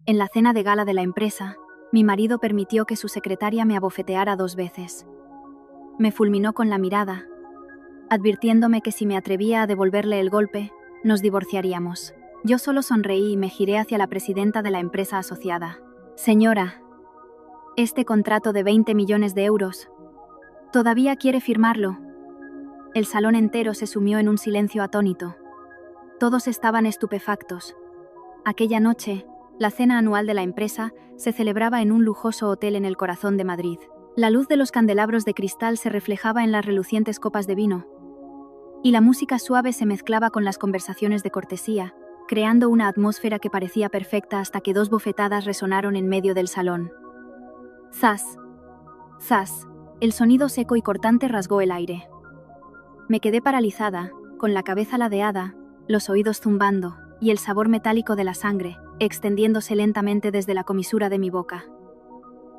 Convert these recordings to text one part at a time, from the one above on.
En la cena de gala de la empresa, mi marido permitió que su secretaria me abofeteara 2 veces. Me fulminó con la mirada, advirtiéndome que si me atrevía a devolverle el golpe, nos divorciaríamos. Yo solo sonreí y me giré hacia la presidenta de la empresa asociada. Señora, este contrato de 20 millones de euros, ¿todavía quiere firmarlo? El salón entero se sumió en un silencio atónito. Todos estaban estupefactos. Aquella noche, la cena anual de la empresa se celebraba en un lujoso hotel en el corazón de Madrid. La luz de los candelabros de cristal se reflejaba en las relucientes copas de vino, y la música suave se mezclaba con las conversaciones de cortesía, creando una atmósfera que parecía perfecta hasta que 2 bofetadas resonaron en medio del salón. ¡Zas! ¡Zas! El sonido seco y cortante rasgó el aire. Me quedé paralizada, con la cabeza ladeada, los oídos zumbando, y el sabor metálico de la sangre, extendiéndose lentamente desde la comisura de mi boca.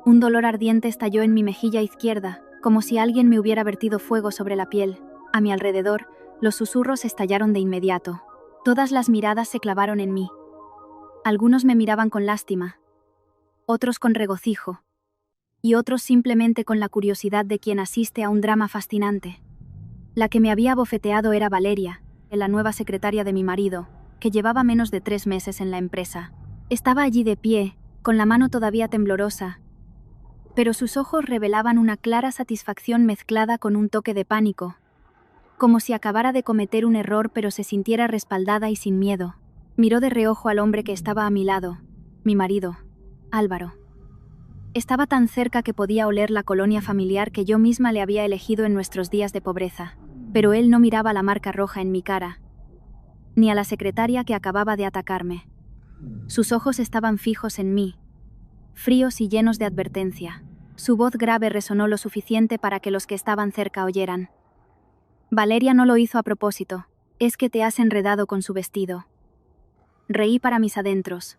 Un dolor ardiente estalló en mi mejilla izquierda, como si alguien me hubiera vertido fuego sobre la piel. A mi alrededor, los susurros estallaron de inmediato. Todas las miradas se clavaron en mí. Algunos me miraban con lástima, otros con regocijo, y otros simplemente con la curiosidad de quien asiste a un drama fascinante. La que me había abofeteado era Valeria, la nueva secretaria de mi marido, que llevaba menos de 3 meses en la empresa. Estaba allí de pie, con la mano todavía temblorosa, pero sus ojos revelaban una clara satisfacción mezclada con un toque de pánico, como si acabara de cometer un error pero se sintiera respaldada y sin miedo. Miró de reojo al hombre que estaba a mi lado, mi marido, Álvaro. Estaba tan cerca que podía oler la colonia familiar que yo misma le había elegido en nuestros días de pobreza, pero él no miraba la marca roja en mi cara, ni a la secretaria que acababa de atacarme. Sus ojos estaban fijos en mí, fríos y llenos de advertencia. Su voz grave resonó lo suficiente para que los que estaban cerca oyeran. Valeria no lo hizo a propósito, es que te has enredado con su vestido. Reí para mis adentros.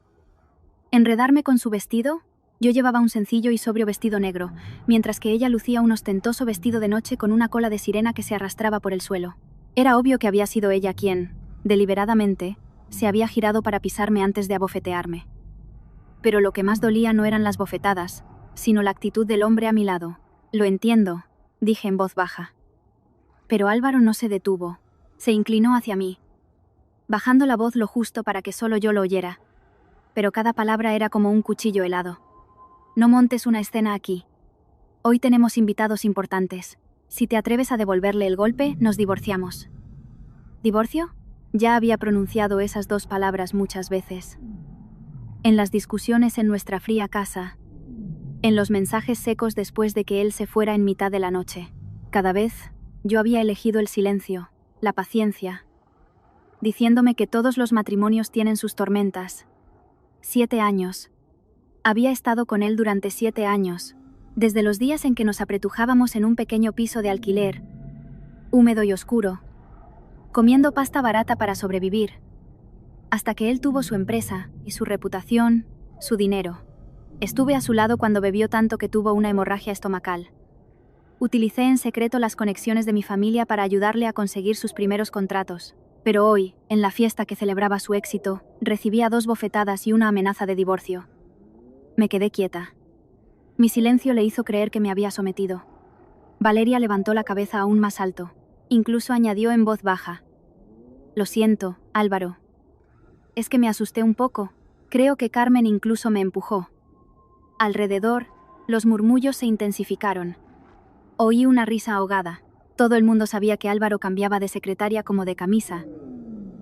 ¿Enredarme con su vestido? Yo llevaba un sencillo y sobrio vestido negro, mientras que ella lucía un ostentoso vestido de noche con una cola de sirena que se arrastraba por el suelo. Era obvio que había sido ella quien, deliberadamente, se había girado para pisarme antes de abofetearme. Pero lo que más dolía no eran las bofetadas, sino la actitud del hombre a mi lado. Lo entiendo, dije en voz baja. Pero Álvaro no se detuvo. Se inclinó hacia mí, bajando la voz lo justo para que solo yo lo oyera. Pero cada palabra era como un cuchillo helado. No montes una escena aquí. Hoy tenemos invitados importantes. Si te atreves a devolverle el golpe, nos divorciamos. ¿Divorcio? Ya había pronunciado esas 2 palabras muchas veces. En las discusiones en nuestra fría casa, en los mensajes secos después de que él se fuera en mitad de la noche. Cada vez, yo había elegido el silencio, la paciencia, diciéndome que todos los matrimonios tienen sus tormentas. 7 años. Había estado con él durante 7 años, desde los días en que nos apretujábamos en un pequeño piso de alquiler, húmedo y oscuro, comiendo pasta barata para sobrevivir, hasta que él tuvo su empresa y su reputación, su dinero. Estuve a su lado cuando bebió tanto que tuvo una hemorragia estomacal. Utilicé en secreto las conexiones de mi familia para ayudarle a conseguir sus primeros contratos. Pero hoy, en la fiesta que celebraba su éxito, recibía 2 bofetadas y una amenaza de divorcio. Me quedé quieta. Mi silencio le hizo creer que me había sometido. Valeria levantó la cabeza aún más alto. Incluso añadió en voz baja. Lo siento, Álvaro. Es que me asusté un poco. Creo que Carmen incluso me empujó. Alrededor, los murmullos se intensificaron. Oí una risa ahogada. Todo el mundo sabía que Álvaro cambiaba de secretaria como de camisa,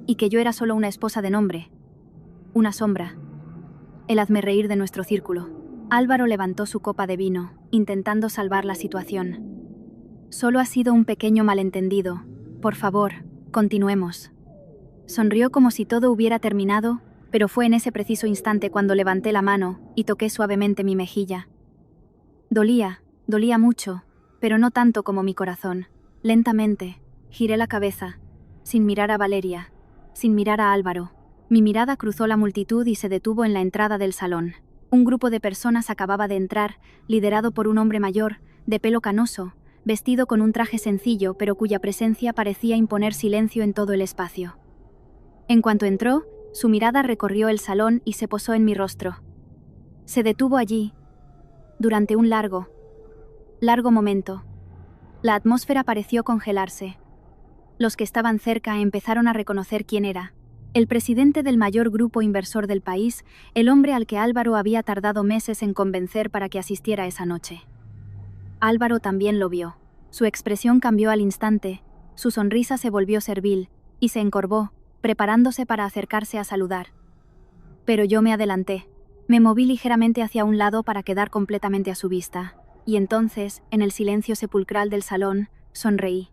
y que yo era solo una esposa de nombre. Una sombra. El hazmerreír de nuestro círculo. Álvaro levantó su copa de vino, intentando salvar la situación. Solo ha sido un pequeño malentendido. Por favor, continuemos. Sonrió como si todo hubiera terminado, pero fue en ese preciso instante cuando levanté la mano y toqué suavemente mi mejilla. Dolía mucho, pero no tanto como mi corazón. Lentamente, giré la cabeza, sin mirar a Valeria, sin mirar a Álvaro. Mi mirada cruzó la multitud y se detuvo en la entrada del salón. Un grupo de personas acababa de entrar, liderado por un hombre mayor, de pelo canoso, vestido con un traje sencillo pero cuya presencia parecía imponer silencio en todo el espacio. En cuanto entró, su mirada recorrió el salón y se posó en mi rostro. Se detuvo allí, durante un largo momento. La atmósfera pareció congelarse. Los que estaban cerca empezaron a reconocer quién era. El presidente del mayor grupo inversor del país, el hombre al que Álvaro había tardado meses en convencer para que asistiera esa noche. Álvaro también lo vio. Su expresión cambió al instante, su sonrisa se volvió servil, y se encorvó, preparándose para acercarse a saludar. Pero yo me adelanté. Me moví ligeramente hacia un lado para quedar completamente a su vista, y entonces, en el silencio sepulcral del salón, sonreí.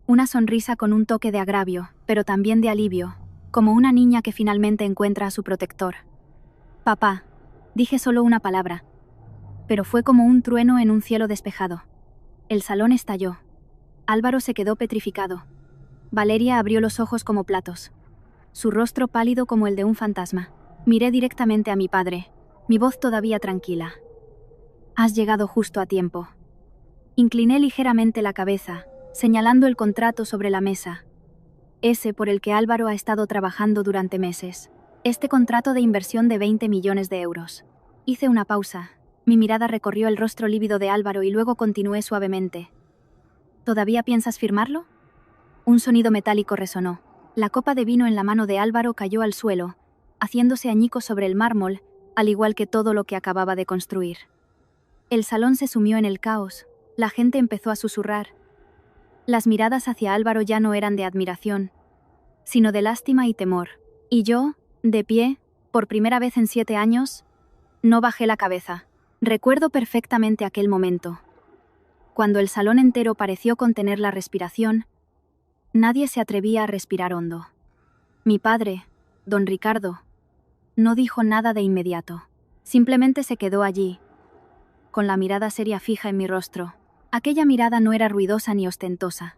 Una sonrisa con un toque de agravio, pero también de alivio, como una niña que finalmente encuentra a su protector. Papá, dije solo una palabra, pero fue como un trueno en un cielo despejado. El salón estalló. Álvaro se quedó petrificado. Valeria abrió los ojos como platos. Su rostro pálido como el de un fantasma. Miré directamente a mi padre, mi voz todavía tranquila. Has llegado justo a tiempo. Incliné ligeramente la cabeza, señalando el contrato sobre la mesa. Ese por el que Álvaro ha estado trabajando durante meses. Este contrato de inversión de 20 millones de euros. Hice una pausa. Mi mirada recorrió el rostro lívido de Álvaro y luego continué suavemente. ¿Todavía piensas firmarlo? Un sonido metálico resonó. La copa de vino en la mano de Álvaro cayó al suelo, haciéndose añicos sobre el mármol, al igual que todo lo que acababa de construir. El salón se sumió en el caos, la gente empezó a susurrar. Las miradas hacia Álvaro ya no eran de admiración, sino de lástima y temor. Y yo, de pie, por primera vez en 7 años, no bajé la cabeza. Recuerdo perfectamente aquel momento. Cuando el salón entero pareció contener la respiración, nadie se atrevía a respirar hondo. Mi padre, don Ricardo, no dijo nada de inmediato. Simplemente se quedó allí, con la mirada seria fija en mi rostro. Aquella mirada no era ruidosa ni ostentosa,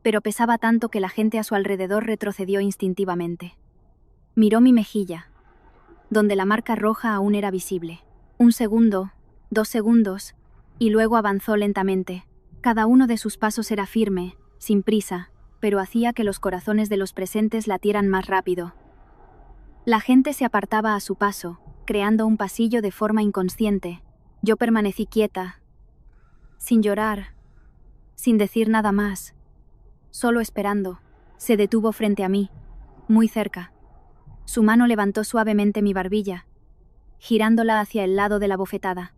pero pesaba tanto que la gente a su alrededor retrocedió instintivamente. Miró mi mejilla, donde la marca roja aún era visible. 1 segundo, 2 segundos, y luego avanzó lentamente. Cada uno de sus pasos era firme, sin prisa, pero hacía que los corazones de los presentes latieran más rápido. La gente se apartaba a su paso, creando un pasillo de forma inconsciente. Yo permanecí quieta, sin llorar, sin decir nada más, solo esperando. Se detuvo frente a mí, muy cerca. Su mano levantó suavemente mi barbilla, girándola hacia el lado de la bofetada.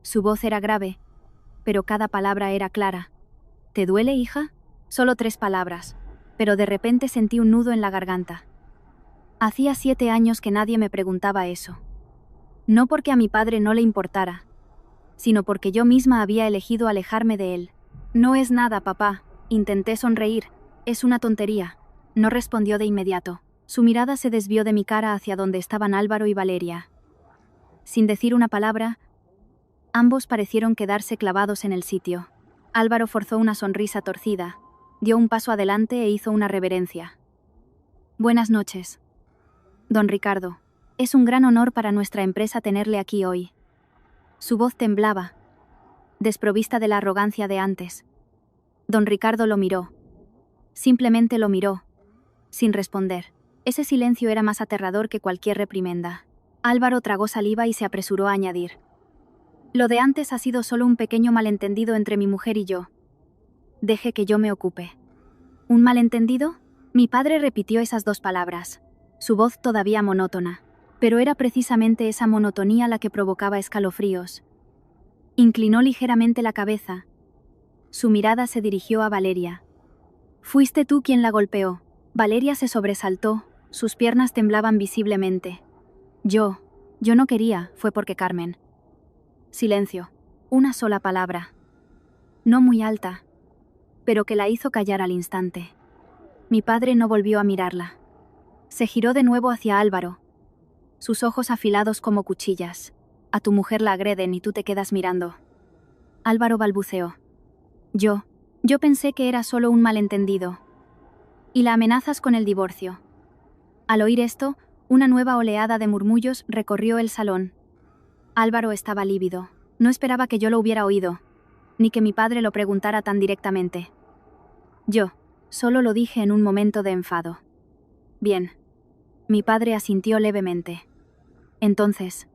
Su voz era grave, pero cada palabra era clara. ¿Te duele, hija? Solo 3 palabras, pero de repente sentí un nudo en la garganta. Hacía 7 años que nadie me preguntaba eso. No porque a mi padre no le importara, sino porque yo misma había elegido alejarme de él. No es nada, papá. Intenté sonreír. Es una tontería. No respondió de inmediato. Su mirada se desvió de mi cara hacia donde estaban Álvaro y Valeria. Sin decir una palabra, ambos parecieron quedarse clavados en el sitio. Álvaro forzó una sonrisa torcida, dio un paso adelante e hizo una reverencia. Buenas noches, don Ricardo. Es un gran honor para nuestra empresa tenerle aquí hoy. Su voz temblaba, desprovista de la arrogancia de antes. Don Ricardo lo miró. Simplemente lo miró, sin responder. Ese silencio era más aterrador que cualquier reprimenda. Álvaro tragó saliva y se apresuró a añadir. Lo de antes ha sido solo un pequeño malentendido entre mi mujer y yo. Deje que yo me ocupe. ¿Un malentendido? Mi padre repitió esas 2 palabras, su voz todavía monótona, pero era precisamente esa monotonía la que provocaba escalofríos. Inclinó ligeramente la cabeza. Su mirada se dirigió a Valeria. Fuiste tú quien la golpeó. Valeria se sobresaltó, sus piernas temblaban visiblemente. Yo no quería, fue porque Carmen. Silencio. Una sola palabra. No muy alta, pero que la hizo callar al instante. Mi padre no volvió a mirarla. Se giró de nuevo hacia Álvaro, sus ojos afilados como cuchillas. A tu mujer la agreden y tú te quedas mirando. Álvaro balbuceó. Yo pensé que era solo un malentendido. Y la amenazas con el divorcio. Al oír esto, una nueva oleada de murmullos recorrió el salón. Álvaro estaba lívido. No esperaba que yo lo hubiera oído, ni que mi padre lo preguntara tan directamente. Yo solo lo dije en un momento de enfado. Bien. Mi padre asintió levemente. Entonces,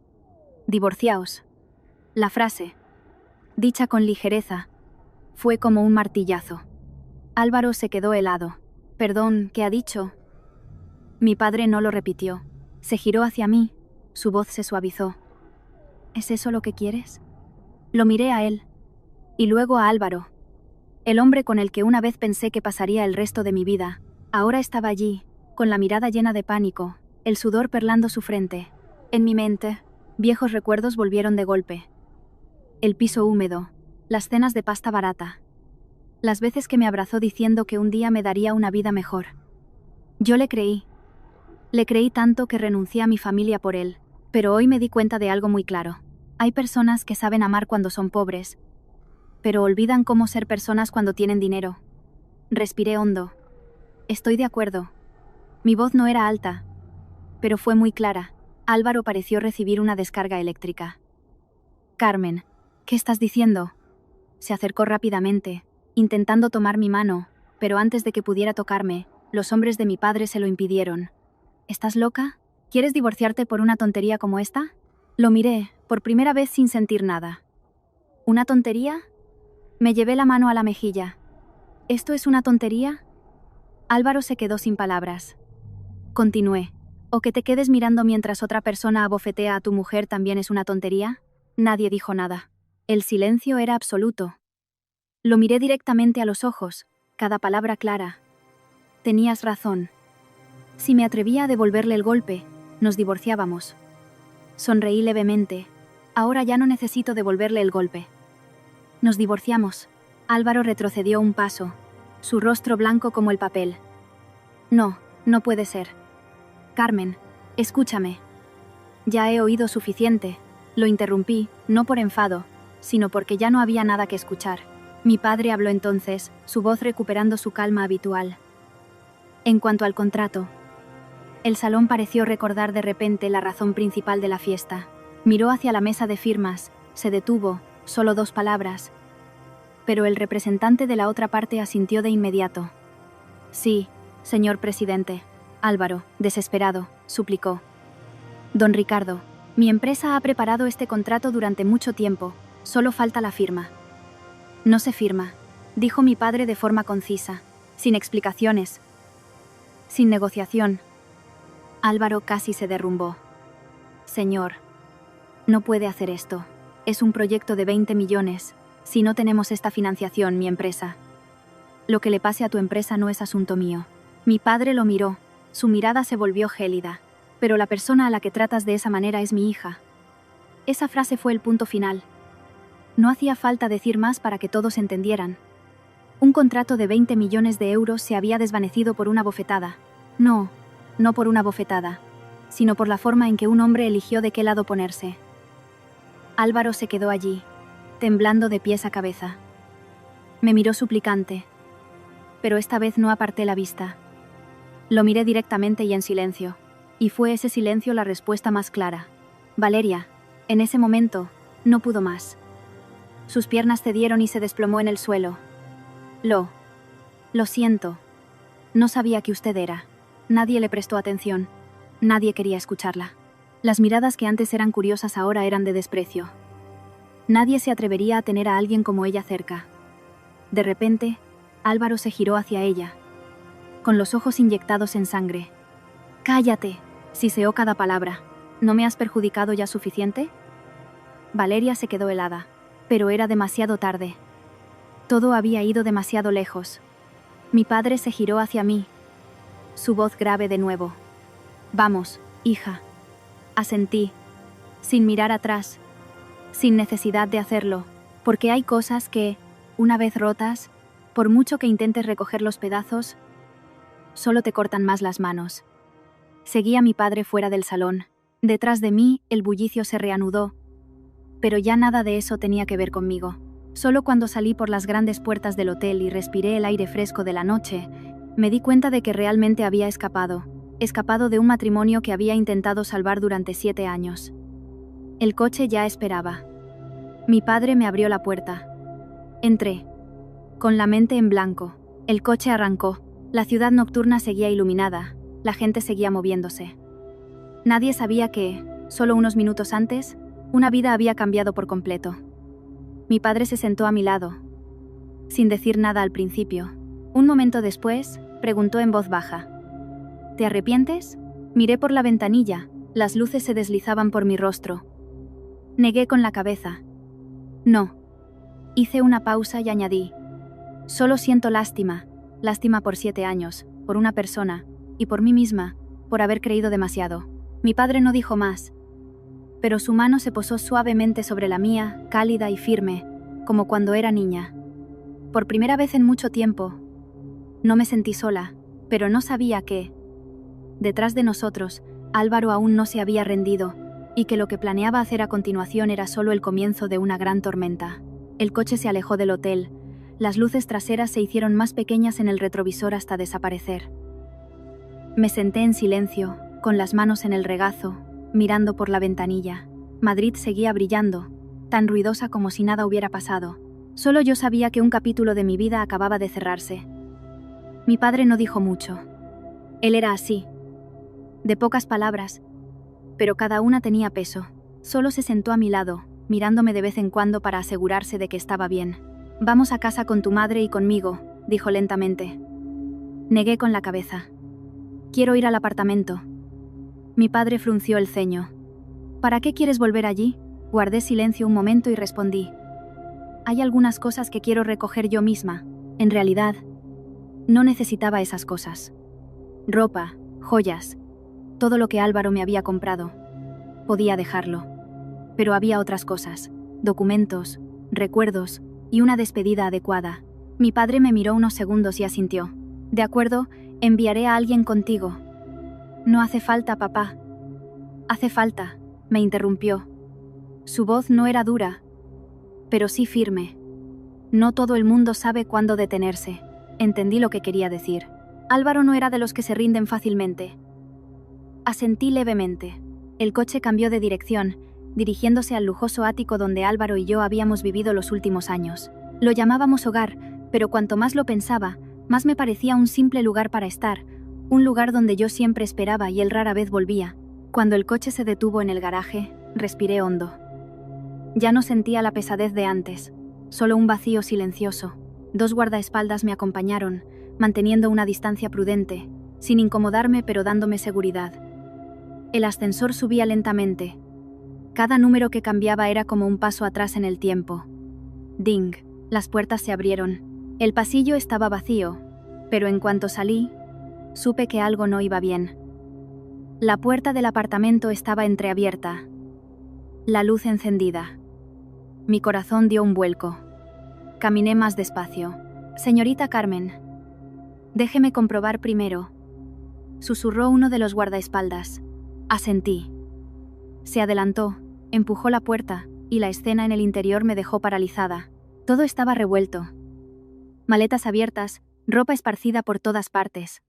Divorciaos. La frase, dicha con ligereza, fue como un martillazo. Álvaro se quedó helado. Perdón, ¿qué ha dicho? Mi padre no lo repitió. Se giró hacia mí, su voz se suavizó. ¿Es eso lo que quieres? Lo miré a él, y luego a Álvaro. El hombre con el que una vez pensé que pasaría el resto de mi vida, ahora estaba allí, con la mirada llena de pánico, el sudor perlando su frente. En mi mente, viejos recuerdos volvieron de golpe. El piso húmedo, las cenas de pasta barata, las veces que me abrazó diciendo que un día me daría una vida mejor. Yo le creí. Le creí tanto que renuncié a mi familia por él, pero hoy me di cuenta de algo muy claro. Hay personas que saben amar cuando son pobres, pero olvidan cómo ser personas cuando tienen dinero. Respiré hondo. Estoy de acuerdo. Mi voz no era alta, pero fue muy clara. Álvaro pareció recibir una descarga eléctrica. Carmen, ¿qué estás diciendo? Se acercó rápidamente, intentando tomar mi mano, pero antes de que pudiera tocarme, los hombres de mi padre se lo impidieron. ¿Estás loca? ¿Quieres divorciarte por una tontería como esta? Lo miré, por primera vez sin sentir nada. ¿Una tontería? Me llevé la mano a la mejilla. ¿Esto es una tontería? Álvaro se quedó sin palabras. Continué. ¿O que te quedes mirando mientras otra persona abofetea a tu mujer también es una tontería? Nadie dijo nada. El silencio era absoluto. Lo miré directamente a los ojos, cada palabra clara. Tenías razón. Si me atrevía a devolverle el golpe, nos divorciábamos. Sonreí levemente. Ahora ya no necesito devolverle el golpe. Nos divorciamos. Álvaro retrocedió un paso, su rostro blanco como el papel. No, no puede ser. Carmen, escúchame. Ya he oído suficiente. Lo interrumpí, no por enfado, sino porque ya no había nada que escuchar. Mi padre habló entonces, su voz recuperando su calma habitual. En cuanto al contrato, el salón pareció recordar de repente la razón principal de la fiesta. Miró hacia la mesa de firmas, se detuvo, solo 2 palabras. Pero el representante de la otra parte asintió de inmediato. Sí, señor presidente. Álvaro, desesperado, suplicó. Don Ricardo, mi empresa ha preparado este contrato durante mucho tiempo, solo falta la firma. No se firma, dijo mi padre de forma concisa, sin explicaciones, sin negociación. Álvaro casi se derrumbó. Señor, no puede hacer esto. Es un proyecto de 20 millones. Si no tenemos esta financiación, mi empresa. Lo que le pase a tu empresa no es asunto mío. Mi padre lo miró. Su mirada se volvió gélida. Pero la persona a la que tratas de esa manera es mi hija. Esa frase fue el punto final. No hacía falta decir más para que todos entendieran. Un contrato de 20 millones de euros se había desvanecido por una bofetada. No por una bofetada, sino por la forma en que un hombre eligió de qué lado ponerse. Álvaro se quedó allí, temblando de pies a cabeza. Me miró suplicante, pero esta vez no aparté la vista. Lo miré directamente y en silencio, y fue ese silencio la respuesta más clara. Valeria, en ese momento, no pudo más. Sus piernas cedieron y se desplomó en el suelo. Lo siento. No sabía que usted era. Nadie le prestó atención. Nadie quería escucharla. Las miradas que antes eran curiosas ahora eran de desprecio. Nadie se atrevería a tener a alguien como ella cerca. De repente, Álvaro se giró hacia ella, con los ojos inyectados en sangre. «Cállate», siseó cada palabra. «¿No me has perjudicado ya suficiente?» Valeria se quedó helada, pero era demasiado tarde. Todo había ido demasiado lejos. Mi padre se giró hacia mí, su voz grave de nuevo. «Vamos, hija». Asentí, sin mirar atrás, sin necesidad de hacerlo, porque hay cosas que, una vez rotas, por mucho que intentes recoger los pedazos, solo te cortan más las manos. Seguí a mi padre fuera del salón. Detrás de mí, el bullicio se reanudó, pero ya nada de eso tenía que ver conmigo. Solo cuando salí por las grandes puertas del hotel y respiré el aire fresco de la noche, me di cuenta de que realmente había escapado de un matrimonio que había intentado salvar durante 7 años. El coche ya esperaba. Mi padre me abrió la puerta. Entré, con la mente en blanco. El coche arrancó. La ciudad nocturna seguía iluminada, la gente seguía moviéndose. Nadie sabía que, solo unos minutos antes, Una vida había cambiado por completo. Mi padre se sentó a mi lado, sin decir nada al principio. Un momento después, preguntó en voz baja: ¿Te arrepientes? Miré por la ventanilla, las luces se deslizaban por mi rostro. Negué con la cabeza. No. Hice una pausa y añadí: solo siento lástima por 7 años, por una persona, y por mí misma, por haber creído demasiado. Mi padre no dijo más, pero su mano se posó suavemente sobre la mía, cálida y firme, como cuando era niña. Por primera vez en mucho tiempo, no me sentí sola, pero no sabía que, detrás de nosotros, Álvaro aún no se había rendido, y que lo que planeaba hacer a continuación era solo el comienzo de una gran tormenta. El coche se alejó del hotel, las luces traseras se hicieron más pequeñas en el retrovisor hasta desaparecer. Me senté en silencio, con las manos en el regazo, mirando por la ventanilla. Madrid seguía brillando, tan ruidosa como si nada hubiera pasado. Solo yo sabía que un capítulo de mi vida acababa de cerrarse. Mi padre no dijo mucho. Él era así, de pocas palabras, pero cada una tenía peso. Solo se sentó a mi lado, mirándome de vez en cuando para asegurarse de que estaba bien. «Vamos a casa con tu madre y conmigo», dijo lentamente. Negué con la cabeza. «Quiero ir al apartamento». Mi padre frunció el ceño. «¿Para qué quieres volver allí?». Guardé silencio un momento y respondí: «Hay algunas cosas que quiero recoger yo misma. En realidad, no necesitaba esas cosas. Ropa, joyas, todo lo que Álvaro me había comprado. Podía dejarlo. Pero había otras cosas, documentos, recuerdos y una despedida adecuada». Mi padre me miró unos segundos y asintió. «De acuerdo, enviaré a alguien contigo». «No hace falta, papá». «Hace falta», me interrumpió. Su voz no era dura, pero sí firme. «No todo el mundo sabe cuándo detenerse». Entendí lo que quería decir. Álvaro no era de los que se rinden fácilmente. Asentí levemente. El coche cambió de dirección, dirigiéndose al lujoso ático donde Álvaro y yo habíamos vivido los últimos años. Lo llamábamos hogar, pero cuanto más lo pensaba, más me parecía un simple lugar para estar, un lugar donde yo siempre esperaba y él rara vez volvía. Cuando el coche se detuvo en el garaje, respiré hondo. Ya no sentía la pesadez de antes, solo un vacío silencioso. 2 guardaespaldas me acompañaron, manteniendo una distancia prudente, sin incomodarme pero dándome seguridad. El ascensor subía lentamente. Cada número que cambiaba era como un paso atrás en el tiempo. Ding, las puertas se abrieron. El pasillo estaba vacío, pero en cuanto salí, supe que algo no iba bien. La puerta del apartamento estaba entreabierta, la luz encendida. Mi corazón dio un vuelco. Caminé más despacio. «Señorita Carmen, déjeme comprobar primero», susurró uno de los guardaespaldas. Asentí. Se adelantó, empujó la puerta, y la escena en el interior me dejó paralizada. Todo estaba revuelto. Maletas abiertas, ropa esparcida por todas partes.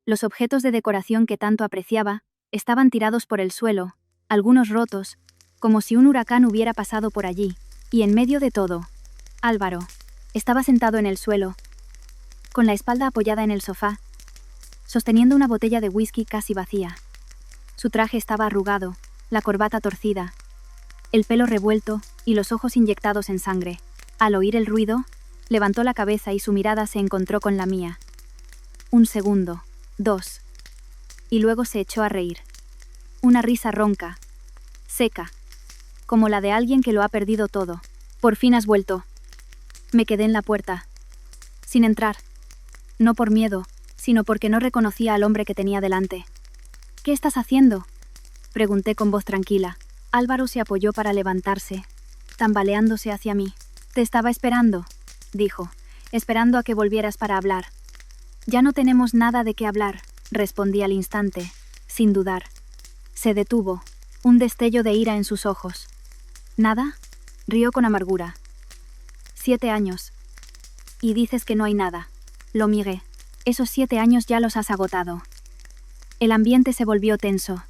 Los objetos de decoración que tanto apreciaba estaban tirados por el suelo, algunos rotos, como si un huracán hubiera pasado por allí, y en medio de todo, Álvaro estaba sentado en el suelo, con la espalda apoyada en el sofá, sosteniendo una botella de whisky casi vacía. Su traje estaba arrugado, la corbata torcida, el pelo revuelto y los ojos inyectados en sangre. Al oír el ruido, levantó la cabeza y su mirada se encontró con la mía. 1 segundo, 2, y luego se echó a reír. Una risa ronca, seca, como la de alguien que lo ha perdido todo. «Por fin has vuelto». Me quedé en la puerta, sin entrar, no por miedo, sino porque no reconocía al hombre que tenía delante. «¿Qué estás haciendo?», pregunté con voz tranquila. Álvaro se apoyó para levantarse, tambaleándose hacia mí. «Te estaba esperando», dijo, «esperando a que volvieras para hablar». «Ya no tenemos nada de qué hablar», respondí al instante, sin dudar. Se detuvo, un destello de ira en sus ojos. «¿Nada?», rió con amargura. 7 años. Y dices que no hay nada. Lo miré. Esos 7 años ya los has agotado. El ambiente se volvió tenso.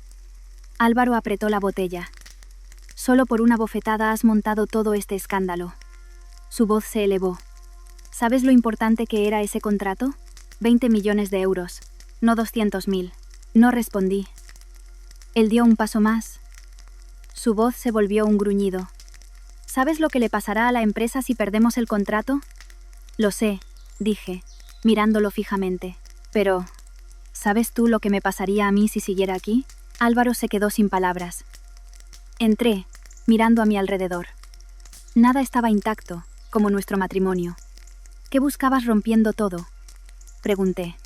Álvaro apretó la botella. «Solo por una bofetada has montado todo este escándalo». Su voz se elevó. «¿Sabes lo importante que era ese contrato? 20 millones de euros, no 200.000. No respondí. Él dio un paso más. Su voz se volvió un gruñido. ¿Sabes lo que le pasará a la empresa si perdemos el contrato? Lo sé, dije, mirándolo fijamente. Pero, ¿sabes tú lo que me pasaría a mí si siguiera aquí? Álvaro se quedó sin palabras. Entré, mirando a mi alrededor. Nada estaba intacto, como nuestro matrimonio. ¿Qué buscabas rompiendo todo? Pregunté.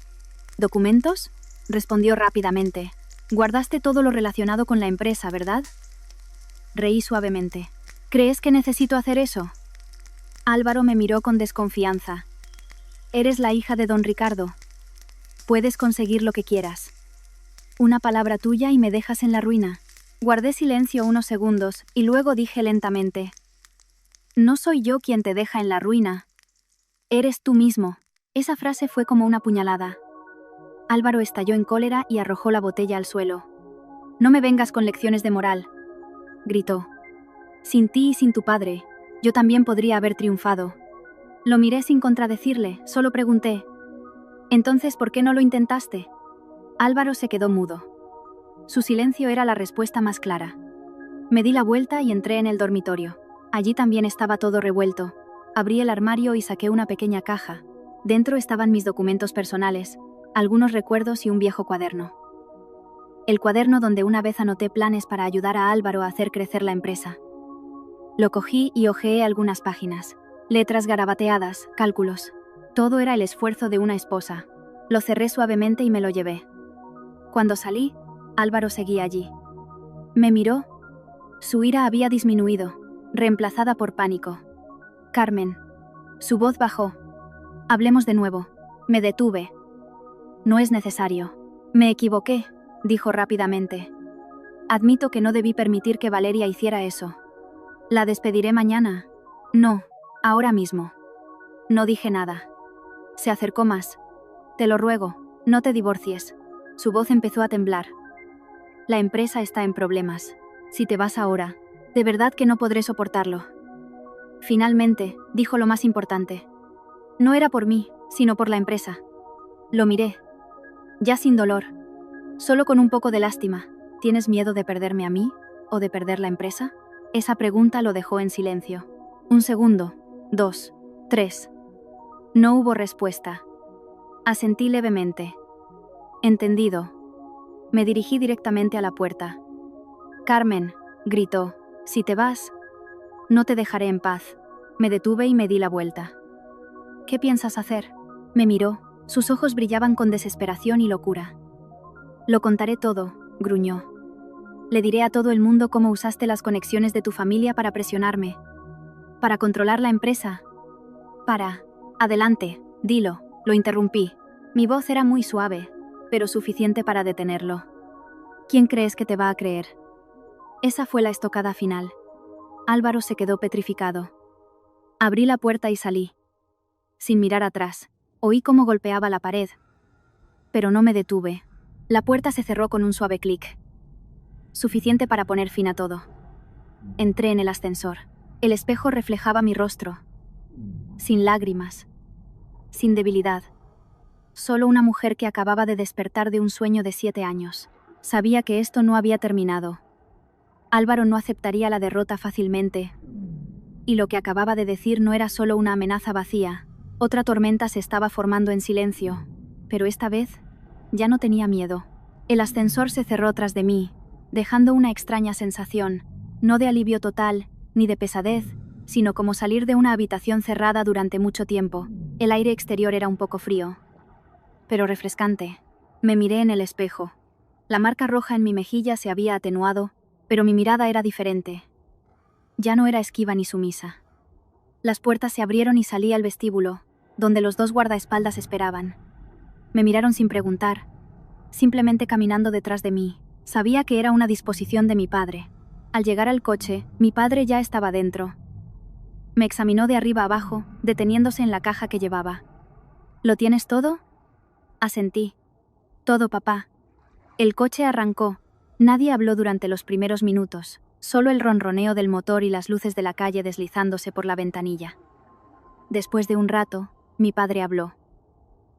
¿Documentos? Respondió rápidamente. Guardaste todo lo relacionado con la empresa, ¿verdad? Reí suavemente. ¿Crees que necesito hacer eso? Álvaro me miró con desconfianza. Eres la hija de don Ricardo. Puedes conseguir lo que quieras. Una palabra tuya y me dejas en la ruina. Guardé silencio unos segundos y luego dije lentamente. No soy yo quien te deja en la ruina. Eres tú mismo. Esa frase fue como una puñalada. Álvaro estalló en cólera y arrojó la botella al suelo. No me vengas con lecciones de moral, gritó. Sin ti y sin tu padre, yo también podría haber triunfado. Lo miré sin contradecirle, solo pregunté. Entonces, ¿por qué no lo intentaste? Álvaro se quedó mudo. Su silencio era la respuesta más clara. Me di la vuelta y entré en el dormitorio. Allí también estaba todo revuelto. Abrí el armario y saqué una pequeña caja. Dentro estaban mis documentos personales, algunos recuerdos y un viejo cuaderno. El cuaderno donde una vez anoté planes para ayudar a Álvaro a hacer crecer la empresa. Lo cogí y hojeé algunas páginas. Letras garabateadas, cálculos. Todo era el esfuerzo de una esposa. Lo cerré suavemente y me lo llevé. Cuando salí, Álvaro seguía allí. Me miró. Su ira había disminuido, reemplazada por pánico. Carmen. Su voz bajó. Hablemos de nuevo. Me detuve. No es necesario. Me equivoqué, dijo rápidamente. Admito que no debí permitir que Valeria hiciera eso. ¿La despediré mañana? No, ahora mismo. No dije nada. Se acercó más. Te lo ruego, no te divorcies. Su voz empezó a temblar. La empresa está en problemas. Si te vas ahora, de verdad que no podré soportarlo. Finalmente, dijo lo más importante. No era por mí, sino por la empresa. Lo miré. Ya sin dolor. Solo con un poco de lástima. ¿Tienes miedo de perderme a mí o de perder la empresa? Esa pregunta lo dejó en silencio. Un segundo, 2, 3. No hubo respuesta. Asentí levemente. Entendido. Me dirigí directamente a la puerta. Carmen, gritó, si te vas, no te dejaré en paz. Me detuve y me di la vuelta. ¿Qué piensas hacer? Me miró, sus ojos brillaban con desesperación y locura. Lo contaré todo, gruñó. Le diré a todo el mundo cómo usaste las conexiones de tu familia para presionarme. Para controlar la empresa. Adelante, dilo, lo interrumpí. Mi voz era muy suave, pero suficiente para detenerlo. ¿Quién crees que te va a creer? Esa fue la estocada final. Álvaro se quedó petrificado. Abrí la puerta y salí. Sin mirar atrás, oí cómo golpeaba la pared. Pero no me detuve. La puerta se cerró con un suave clic. Suficiente para poner fin a todo. Entré en el ascensor. El espejo reflejaba mi rostro. Sin lágrimas. Sin debilidad. Solo una mujer que acababa de despertar de un sueño de 7 años. Sabía que esto no había terminado. Álvaro no aceptaría la derrota fácilmente. Y lo que acababa de decir no era solo una amenaza vacía. Otra tormenta se estaba formando en silencio. Pero esta vez, ya no tenía miedo. El ascensor se cerró tras de mí, dejando una extraña sensación, no de alivio total, ni de pesadez, sino como salir de una habitación cerrada durante mucho tiempo. El aire exterior era un poco frío, pero refrescante. Me miré en el espejo. La marca roja en mi mejilla se había atenuado, pero mi mirada era diferente. Ya no era esquiva ni sumisa. Las puertas se abrieron y salí al vestíbulo, donde los 2 guardaespaldas esperaban. Me miraron sin preguntar, simplemente caminando detrás de mí. Sabía que era una disposición de mi padre. Al llegar al coche, mi padre ya estaba dentro. Me examinó de arriba abajo, deteniéndose en la caja que llevaba. ¿Lo tienes todo? Asentí. Todo, papá. El coche arrancó. Nadie habló durante los primeros minutos, solo el ronroneo del motor y las luces de la calle deslizándose por la ventanilla. Después de un rato, mi padre habló.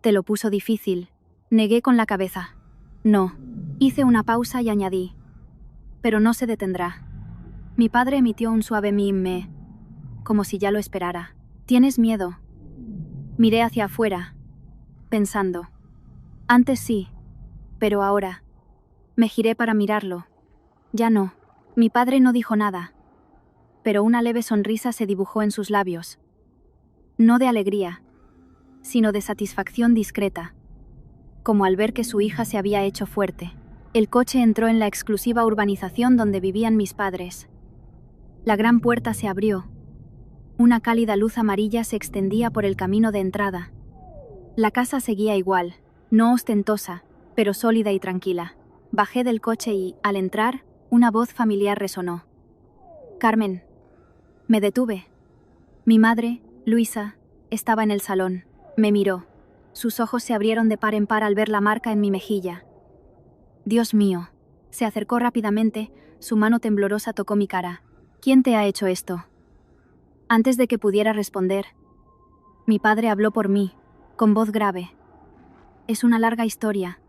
Te lo puso difícil. Negué con la cabeza. No. Hice una pausa y añadí. Pero no se detendrá. Mi padre emitió un suave me, como si ya lo esperara. ¿Tienes miedo? Miré hacia afuera, pensando. Antes sí, pero ahora. Me giré para mirarlo. Ya no. Mi padre no dijo nada, pero una leve sonrisa se dibujó en sus labios. No de alegría, sino de satisfacción discreta, como al ver que su hija se había hecho fuerte. El coche entró en la exclusiva urbanización donde vivían mis padres. La gran puerta se abrió. Una cálida luz amarilla se extendía por el camino de entrada. La casa seguía igual, no ostentosa, pero sólida y tranquila. Bajé del coche y, al entrar, una voz familiar resonó. «Carmen». Me detuve. Mi madre, Luisa, estaba en el salón. Me miró. Sus ojos se abrieron de par en par al ver la marca en mi mejilla. «Dios mío». Se acercó rápidamente, su mano temblorosa tocó mi cara. «¿Quién te ha hecho esto?». Antes de que pudiera responder, mi padre habló por mí, con voz grave. «Es una larga historia.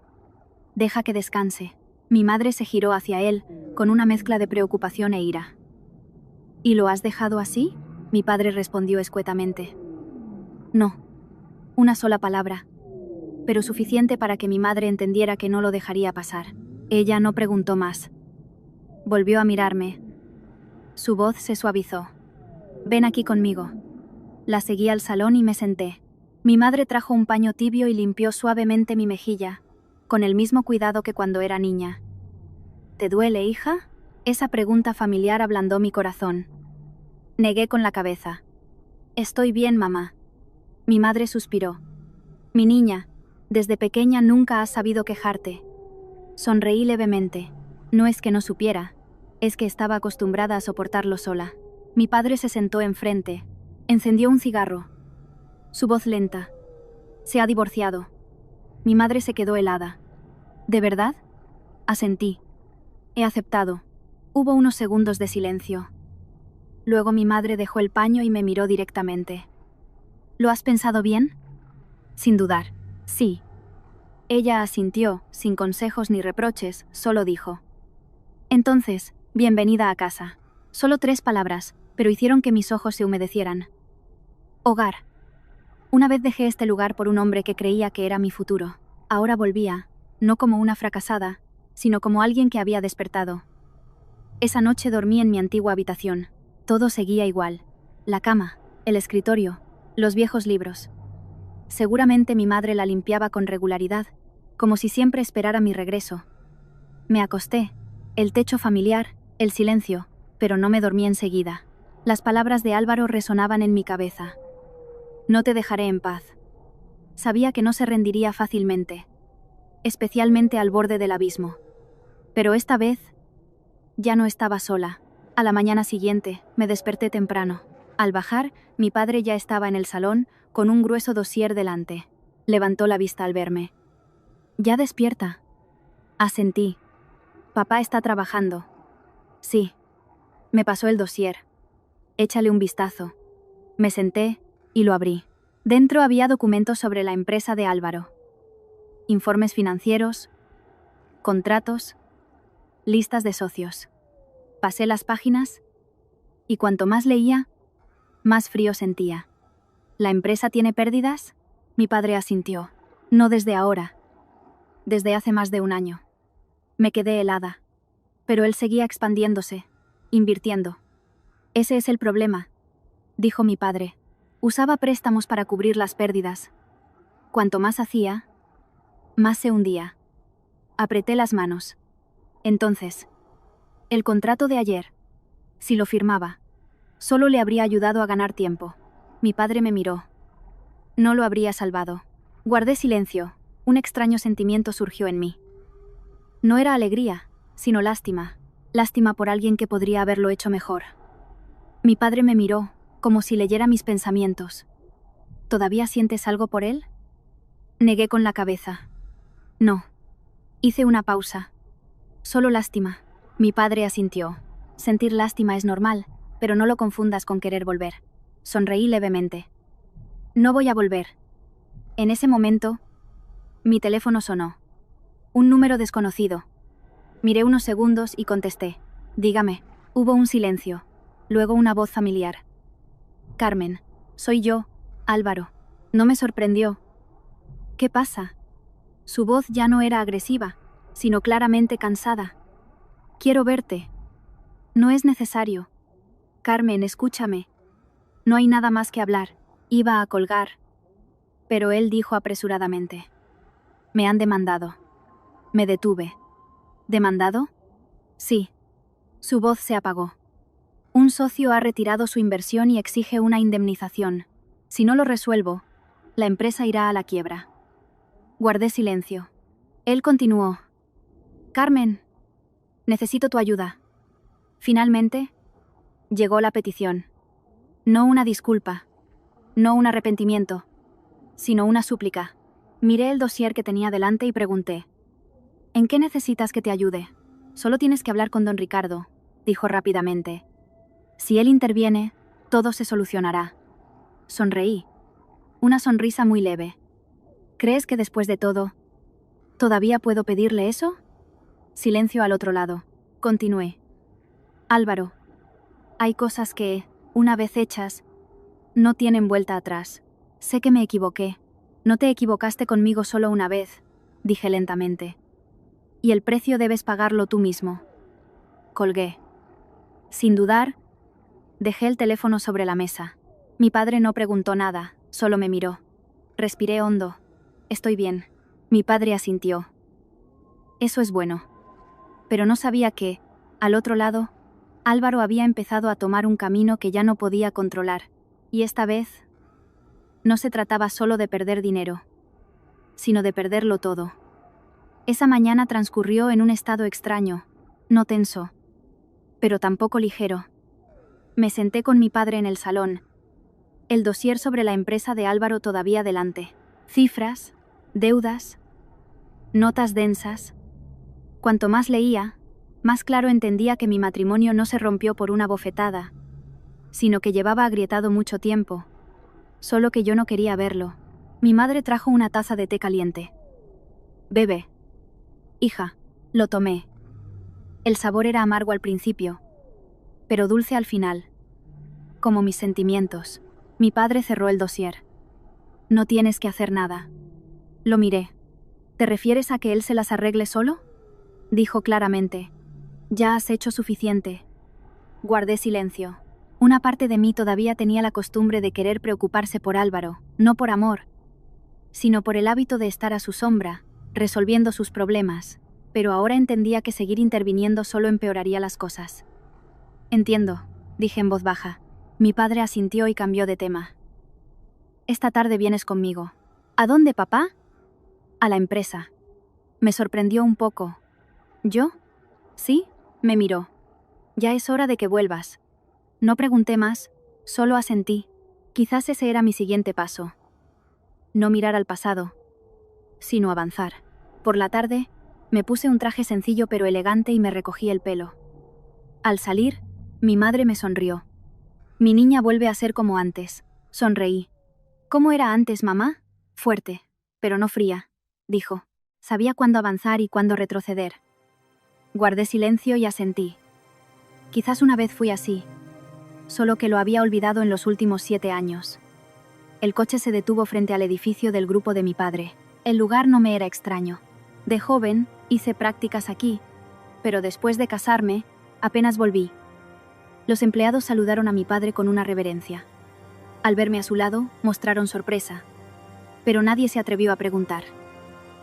Deja que descanse». Mi madre se giró hacia él, con una mezcla de preocupación e ira. «¿Y lo has dejado así?». Mi padre respondió escuetamente. «No. Una sola palabra, pero suficiente para que mi madre entendiera que no lo dejaría pasar». Ella no preguntó más. Volvió a mirarme. Su voz se suavizó. «Ven aquí conmigo». La seguí al salón y me senté. Mi madre trajo un paño tibio y limpió suavemente mi mejilla, con el mismo cuidado que cuando era niña. «¿Te duele, hija?». Esa pregunta familiar ablandó mi corazón. Negué con la cabeza. «Estoy bien, mamá». Mi madre suspiró. «Mi niña, desde pequeña nunca has sabido quejarte». Sonreí levemente. No es que no supiera, es que estaba acostumbrada a soportarlo sola. Mi padre se sentó enfrente, encendió un cigarro. Su voz lenta. «Se ha divorciado». Mi madre se quedó helada. «¿De verdad?». Asentí. «He aceptado». Hubo unos segundos de silencio. Luego mi madre dejó el paño y me miró directamente. «¿Lo has pensado bien?». Sin dudar. «Sí». Ella asintió, sin consejos ni reproches, solo dijo: «Entonces, bienvenida a casa». Solo 3 palabras, pero hicieron que mis ojos se humedecieran. Hogar. Una vez dejé este lugar por un hombre que creía que era mi futuro. Ahora volvía, no como una fracasada, sino como alguien que había despertado. Esa noche dormí en mi antigua habitación. Todo seguía igual. La cama, el escritorio, los viejos libros. Seguramente mi madre la limpiaba con regularidad, como si siempre esperara mi regreso. Me acosté, el techo familiar, el silencio, pero no me dormí enseguida. Las palabras de Álvaro resonaban en mi cabeza. «No te dejaré en paz». Sabía que no se rendiría fácilmente, especialmente al borde del abismo. Pero esta vez, ya no estaba sola. A la mañana siguiente, me desperté temprano. Al bajar, mi padre ya estaba en el salón, con un grueso dossier delante. Levantó la vista al verme. «¿Ya despierta?». Asentí. «Papá está trabajando». «Sí». Me pasó el dossier. «Échale un vistazo». Me senté y lo abrí. Dentro había documentos sobre la empresa de Álvaro. Informes financieros, contratos, listas de socios. Pasé las páginas y cuanto más leía, más frío sentía. «¿La empresa tiene pérdidas?». Mi padre asintió. «No desde ahora. Desde hace más de un año». Me quedé helada. Pero él seguía expandiéndose, invirtiendo. «Ese es el problema», dijo mi padre. «Usaba préstamos para cubrir las pérdidas. Cuanto más hacía, más se hundía». Apreté las manos. Entonces, el contrato de ayer, si lo firmaba, solo le habría ayudado a ganar tiempo. Mi padre me miró. No lo habría salvado. Guardé silencio. Un extraño sentimiento surgió en mí. No era alegría, sino lástima. Lástima por alguien que podría haberlo hecho mejor. Mi padre me miró, como si leyera mis pensamientos. «¿Todavía sientes algo por él?». Negué con la cabeza. «No». Hice una pausa. «Solo lástima». Mi padre asintió. «Sentir lástima es normal, pero no lo confundas con querer volver». Sonreí levemente. «No voy a volver». En ese momento, mi teléfono sonó. Un número desconocido. Miré unos segundos y contesté. «Dígame». Hubo un silencio, luego una voz familiar. Carmen, soy yo, Álvaro. No me sorprendió. ¿Qué pasa? Su voz ya no era agresiva, sino claramente cansada. Quiero verte. No es necesario. Carmen, escúchame. No hay nada más que hablar. Iba a colgar. Pero él dijo apresuradamente. Me han demandado. Me detuve. ¿Demandado? Sí. Su voz se apagó. Un socio ha retirado su inversión y exige una indemnización. Si no lo resuelvo, la empresa irá a la quiebra. Guardé silencio. Él continuó. Carmen, necesito tu ayuda. Finalmente, llegó la petición. No una disculpa, no un arrepentimiento, sino una súplica. Miré el dossier que tenía delante y pregunté. ¿En qué necesitas que te ayude? Solo tienes que hablar con don Ricardo, dijo rápidamente. Si él interviene, todo se solucionará. Sonreí. Una sonrisa muy leve. ¿Crees que después de todo, todavía puedo pedirle eso? Silencio al otro lado. Continué. Álvaro, hay cosas que, una vez hechas, no tienen vuelta atrás. Sé que me equivoqué. No te equivocaste conmigo solo una vez, dije lentamente. Y el precio debes pagarlo tú mismo. Colgué. Sin dudar, dejé el teléfono sobre la mesa. Mi padre no preguntó nada, solo me miró. Respiré hondo. Estoy bien. Mi padre asintió. Eso es bueno. Pero no sabía que, al otro lado, Álvaro había empezado a tomar un camino que ya no podía controlar, y esta vez no se trataba solo de perder dinero, sino de perderlo todo. Esa mañana transcurrió en un estado extraño, no tenso, pero tampoco ligero. Me senté con mi padre en el salón, el dossier sobre la empresa de Álvaro todavía delante. Cifras, deudas, notas densas. Cuanto más leía, más claro entendía que mi matrimonio no se rompió por una bofetada, sino que llevaba agrietado mucho tiempo, solo que yo no quería verlo. Mi madre trajo una taza de té caliente. Bebe. Hija, lo tomé. El sabor era amargo al principio, pero dulce al final. Como mis sentimientos. Mi padre cerró el dossier. No tienes que hacer nada. Lo miré. ¿Te refieres a que él se las arregle solo? Dijo claramente. Ya has hecho suficiente. Guardé silencio. Una parte de mí todavía tenía la costumbre de querer preocuparse por Álvaro, no por amor, sino por el hábito de estar a su sombra, resolviendo sus problemas, pero ahora entendía que seguir interviniendo solo empeoraría las cosas. Entiendo, dije en voz baja. Mi padre asintió y cambió de tema. Esta tarde vienes conmigo. ¿A dónde, papá? A la empresa. Me sorprendió un poco. ¿Yo? ¿Sí? Me miró. Ya es hora de que vuelvas. No pregunté más, solo asentí. Quizás ese era mi siguiente paso. No mirar al pasado, sino avanzar. Por la tarde, me puse un traje sencillo pero elegante y me recogí el pelo. Al salir, mi madre me sonrió. Mi niña vuelve a ser como antes. Sonreí. ¿Cómo era antes, mamá? Fuerte, pero no fría, dijo. Sabía cuándo avanzar y cuándo retroceder. Guardé silencio y asentí. Quizás una vez fui así, solo que lo había olvidado en los últimos 7 años. El coche se detuvo frente al edificio del grupo de mi padre. El lugar no me era extraño. De joven, hice prácticas aquí, pero después de casarme, apenas volví. Los empleados saludaron a mi padre con una reverencia. Al verme a su lado, mostraron sorpresa, pero nadie se atrevió a preguntar.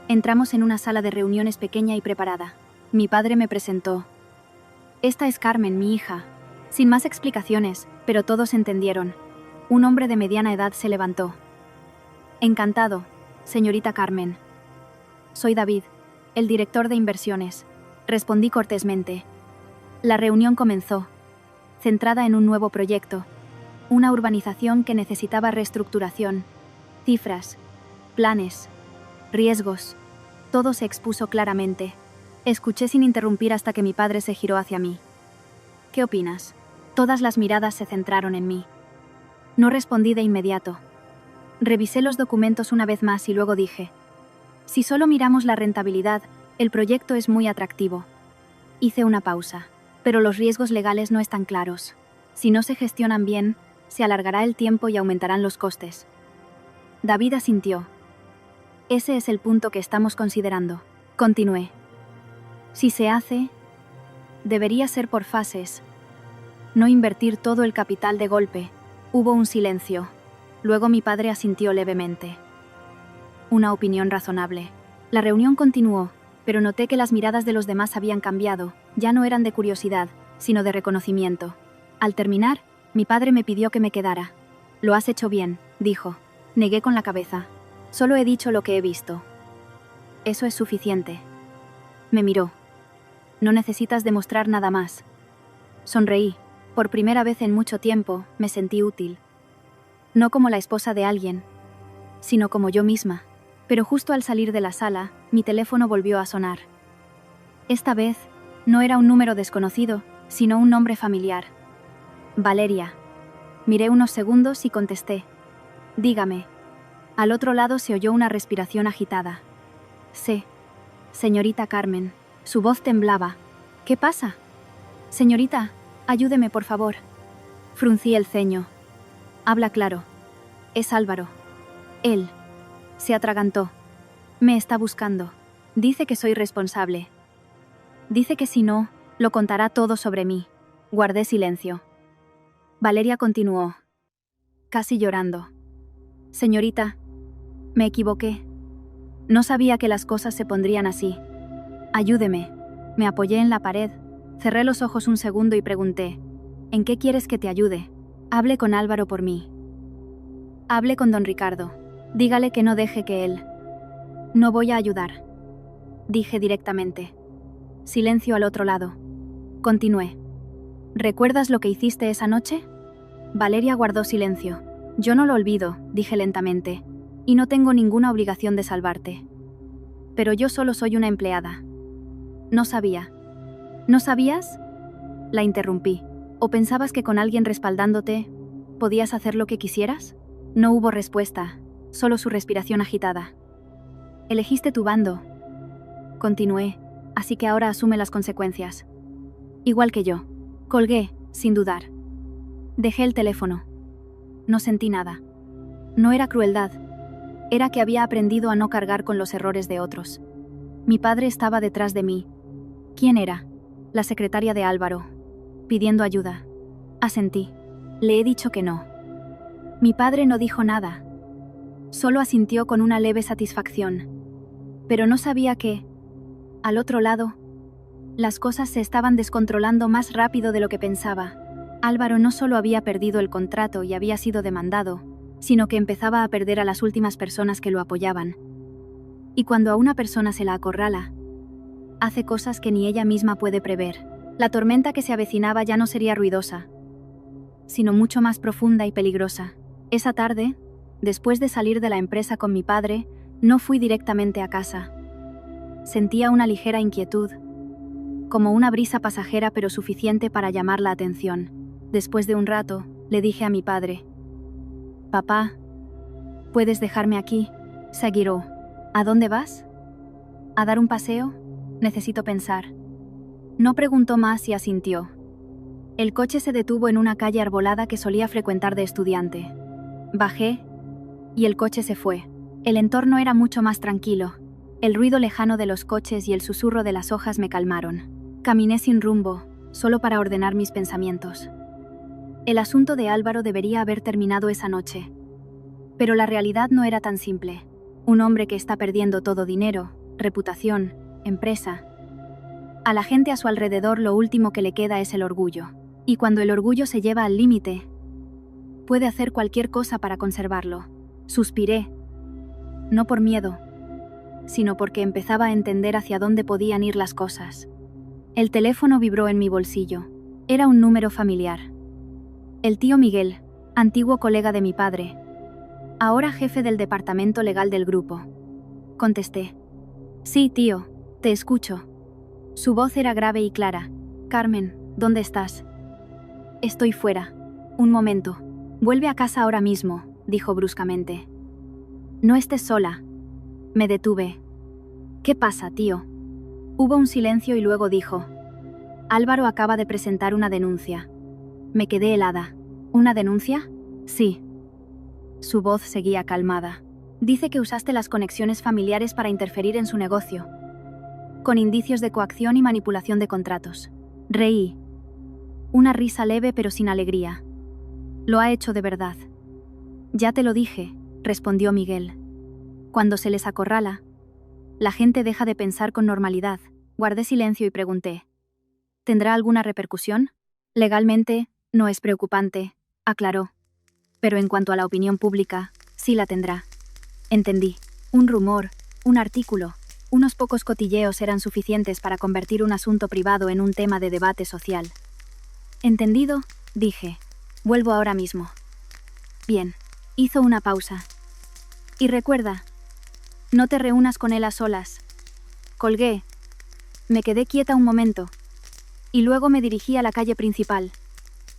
Entramos en una sala de reuniones pequeña y preparada. Mi padre me presentó. Esta es Carmen, mi hija. Sin más explicaciones, pero todos entendieron. Un hombre de mediana edad se levantó. Encantado, señorita Carmen. Soy David, el director de inversiones, respondí cortésmente. La reunión comenzó, centrada en un nuevo proyecto, una urbanización que necesitaba reestructuración, cifras, planes, riesgos, todo se expuso claramente. Escuché sin interrumpir hasta que mi padre se giró hacia mí. ¿Qué opinas? Todas las miradas se centraron en mí. No respondí de inmediato. Revisé los documentos una vez más y luego dije, si solo miramos la rentabilidad, el proyecto es muy atractivo. Hice una pausa. pero los riesgos legales no están claros. Si no se gestionan bien, se alargará el tiempo y aumentarán los costes. David asintió. Ese es el punto que estamos considerando. Continué. Si se hace, debería ser por fases. No invertir todo el capital de golpe. Hubo un silencio. Luego mi padre asintió levemente. Una opinión razonable. La reunión continuó, pero noté que las miradas de los demás habían cambiado. Ya no eran de curiosidad, sino de reconocimiento. Al terminar, mi padre me pidió que me quedara. Lo has hecho bien, dijo. Negué con la cabeza. Solo he dicho lo que he visto. Eso es suficiente. Me miró. No necesitas demostrar nada más. Sonreí. Por primera vez en mucho tiempo, me sentí útil. No como la esposa de alguien, sino como yo misma. Pero justo al salir de la sala, mi teléfono volvió a sonar. Esta vez, no era un número desconocido, sino un nombre familiar. Valeria. Miré unos segundos y contesté. Dígame. Al otro lado se oyó una respiración agitada. Sí. Señorita Carmen. Su voz temblaba. ¿Qué pasa? Señorita, ayúdeme por favor. Fruncí el ceño. Habla claro. Es Álvaro. Él. Se atragantó. Me está buscando. Dice que soy responsable. Dice que si no, lo contará todo sobre mí. Guardé silencio. Valeria continuó, casi llorando. Señorita, me equivoqué. No sabía que las cosas se pondrían así. Ayúdeme. Me apoyé en la pared, cerré los ojos un segundo y pregunté, ¿en qué quieres que te ayude? Hable con Álvaro por mí. Hable con don Ricardo. Dígale que no deje que él. No voy a ayudar. Dije directamente. Silencio al otro lado. Continué. ¿Recuerdas lo que hiciste esa noche? Valeria guardó silencio. Yo no lo olvido, dije lentamente, y no tengo ninguna obligación de salvarte. Pero yo solo soy una empleada. No sabía. ¿No sabías? La interrumpí. ¿O pensabas que con alguien respaldándote, podías hacer lo que quisieras? No hubo respuesta, solo su respiración agitada. Elegiste tu bando. Continué, así que ahora asume las consecuencias. Igual que yo. Colgué, sin dudar. Dejé el teléfono. No sentí nada. No era crueldad. Era que había aprendido a no cargar con los errores de otros. Mi padre estaba detrás de mí. ¿Quién era? La secretaria de Álvaro. Pidiendo ayuda. Asentí. Le he dicho que no. Mi padre no dijo nada. Solo asintió con una leve satisfacción. Pero no sabía que, al otro lado, las cosas se estaban descontrolando más rápido de lo que pensaba. Álvaro no solo había perdido el contrato y había sido demandado, sino que empezaba a perder a las últimas personas que lo apoyaban. Y cuando a una persona se la acorrala, hace cosas que ni ella misma puede prever. La tormenta que se avecinaba ya no sería ruidosa, sino mucho más profunda y peligrosa. Esa tarde, después de salir de la empresa con mi padre, no fui directamente a casa. Sentía una ligera inquietud, como una brisa pasajera pero suficiente para llamar la atención. Después de un rato, le dije a mi padre, «Papá, ¿puedes dejarme aquí?» Seguiró. «¿A dónde vas? ¿A dar un paseo? Necesito pensar». No preguntó más y asintió. El coche se detuvo en una calle arbolada que solía frecuentar de estudiante. Bajé, y el coche se fue. El entorno era mucho más tranquilo. El ruido lejano de los coches y el susurro de las hojas me calmaron. Caminé sin rumbo, solo para ordenar mis pensamientos. El asunto de Álvaro debería haber terminado esa noche. Pero la realidad no era tan simple. Un hombre que está perdiendo todo: dinero, reputación, empresa. A la gente a su alrededor lo último que le queda es el orgullo. Y cuando el orgullo se lleva al límite, puede hacer cualquier cosa para conservarlo. Suspiré. No por miedo, sino porque empezaba a entender hacia dónde podían ir las cosas. El teléfono vibró en mi bolsillo. Era un número familiar. El tío Miguel, antiguo colega de mi padre, ahora jefe del departamento legal del grupo. Contesté. «Sí, tío, te escucho». Su voz era grave y clara. «Carmen, ¿dónde estás?» «Estoy fuera. Un momento. Vuelve a casa ahora mismo», dijo bruscamente. «No estés sola». Me detuve. «¿Qué pasa, tío?» Hubo un silencio y luego dijo. Álvaro acaba de presentar una denuncia. Me quedé helada. ¿Una denuncia? Sí. Su voz seguía calmada. Dice que usaste las conexiones familiares para interferir en su negocio, con indicios de coacción y manipulación de contratos. Reí. Una risa leve pero sin alegría. Lo ha hecho de verdad. Ya te lo dije, respondió Miguel. Cuando se les acorrala, la gente deja de pensar con normalidad. Guardé silencio y pregunté: ¿tendrá alguna repercusión? Legalmente, no es preocupante, aclaró. Pero en cuanto a la opinión pública, sí la tendrá. Entendí. Un rumor, un artículo, unos pocos cotilleos eran suficientes para convertir un asunto privado en un tema de debate social. Entendido, dije. Vuelvo ahora mismo. Bien. Hizo una pausa. Y recuerda, no te reúnas con él a solas. Colgué. Me quedé quieta un momento. Y luego me dirigí a la calle principal.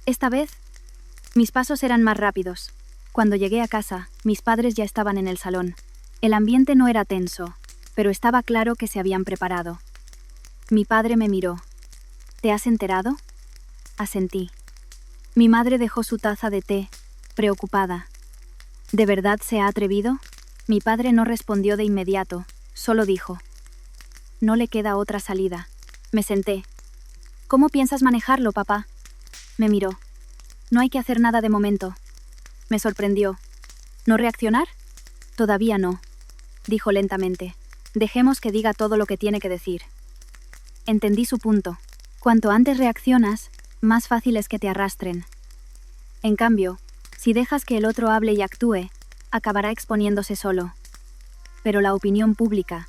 Esta vez, mis pasos eran más rápidos. Cuando llegué a casa, mis padres ya estaban en el salón. El ambiente no era tenso, pero estaba claro que se habían preparado. Mi padre me miró. ¿Te has enterado? Asentí. Mi madre dejó su taza de té, preocupada. ¿De verdad se ha atrevido? Mi padre no respondió de inmediato, solo dijo: no le queda otra salida. Me senté. ¿Cómo piensas manejarlo, papá? Me miró. No hay que hacer nada de momento. Me sorprendió. ¿No reaccionar? Todavía no, dijo lentamente. Dejemos que diga todo lo que tiene que decir. Entendí su punto. Cuanto antes reaccionas, más fácil es que te arrastren. En cambio, si dejas que el otro hable y actúe, acabará exponiéndose solo. Pero la opinión pública,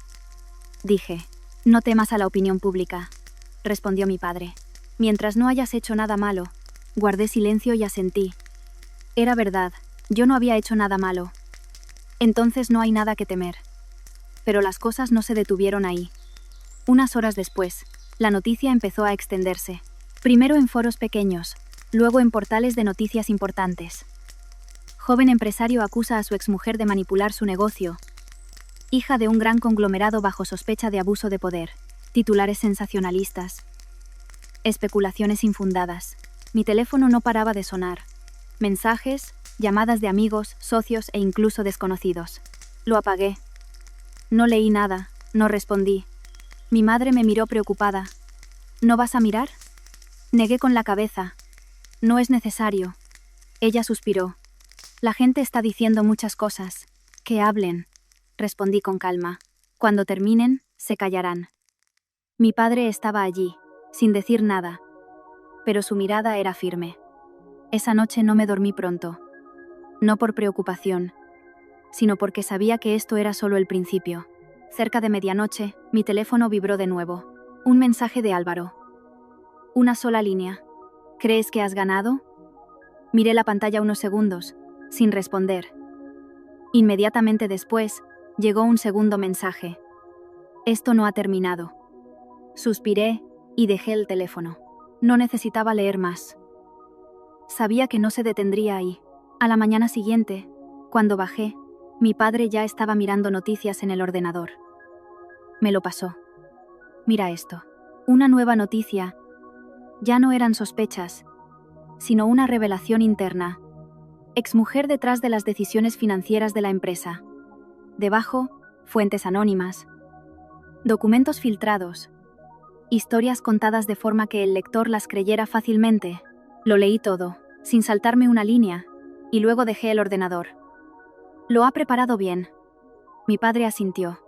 dije. No temas a la opinión pública, respondió mi padre. Mientras no hayas hecho nada malo. Guardé silencio y asentí. Era verdad, yo no había hecho nada malo. Entonces no hay nada que temer. Pero las cosas no se detuvieron ahí. Unas horas después, la noticia empezó a extenderse. Primero en foros pequeños, luego en portales de noticias importantes. Joven empresario acusa a su exmujer de manipular su negocio. Hija de un gran conglomerado bajo sospecha de abuso de poder. Titulares sensacionalistas. Especulaciones infundadas. Mi teléfono no paraba de sonar. Mensajes, llamadas de amigos, socios e incluso desconocidos. Lo apagué. No leí nada, no respondí. Mi madre me miró preocupada. ¿No vas a mirar? Negué con la cabeza. No es necesario. Ella suspiró. La gente está diciendo muchas cosas. Que hablen. Respondí con calma. Cuando terminen, se callarán. Mi padre estaba allí, sin decir nada. Pero su mirada era firme. Esa noche no me dormí pronto. No por preocupación, sino porque sabía que esto era solo el principio. Cerca de medianoche, mi teléfono vibró de nuevo. Un mensaje de Álvaro. Una sola línea. ¿Crees que has ganado? Miré la pantalla unos segundos, sin responder. Inmediatamente después, llegó un segundo mensaje. Esto no ha terminado. Suspiré y dejé el teléfono. No necesitaba leer más. Sabía que no se detendría ahí. A la mañana siguiente, cuando bajé, mi padre ya estaba mirando noticias en el ordenador. Me lo pasó. Mira esto. Una nueva noticia. Ya no eran sospechas, sino una revelación interna. Exmujer detrás de las decisiones financieras de la empresa. Debajo, fuentes anónimas. Documentos filtrados. Historias contadas de forma que el lector las creyera fácilmente. Lo leí todo, sin saltarme una línea, y luego dejé el ordenador. Lo ha preparado bien. Mi padre asintió.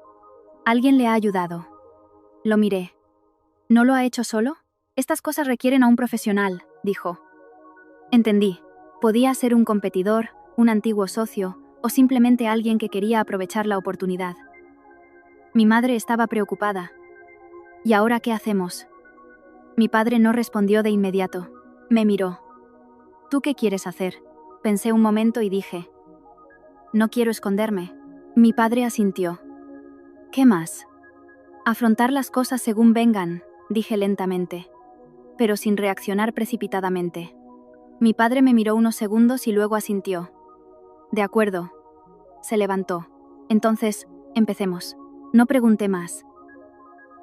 Alguien le ha ayudado. Lo miré. ¿No lo ha hecho solo? Estas cosas requieren a un profesional, dijo. Entendí. Podía ser un competidor, un antiguo socio, o simplemente alguien que quería aprovechar la oportunidad. Mi madre estaba preocupada. ¿Y ahora qué hacemos? Mi padre no respondió de inmediato. Me miró. ¿Tú qué quieres hacer? Pensé un momento y dije. No quiero esconderme. Mi padre asintió. ¿Qué más? Afrontar las cosas según vengan, dije lentamente, pero sin reaccionar precipitadamente. Mi padre me miró unos segundos y luego asintió. De acuerdo. Se levantó. Entonces, empecemos. No pregunté más.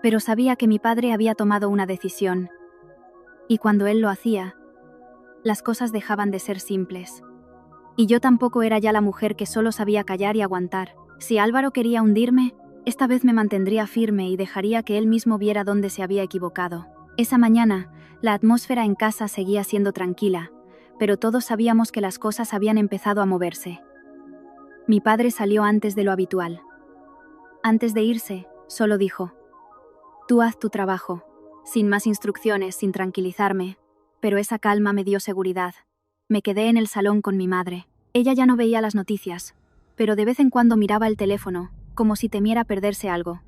Pero sabía que mi padre había tomado una decisión. Y cuando él lo hacía, las cosas dejaban de ser simples. Y yo tampoco era ya la mujer que solo sabía callar y aguantar. Si Álvaro quería hundirme, esta vez me mantendría firme y dejaría que él mismo viera dónde se había equivocado. Esa mañana, la atmósfera en casa seguía siendo tranquila, pero todos sabíamos que las cosas habían empezado a moverse. Mi padre salió antes de lo habitual. Antes de irse, solo dijo: «Tú haz tu trabajo», sin más instrucciones, sin tranquilizarme, pero esa calma me dio seguridad. Me quedé en el salón con mi madre. Ella ya no veía las noticias, pero de vez en cuando miraba el teléfono, como si temiera perderse algo.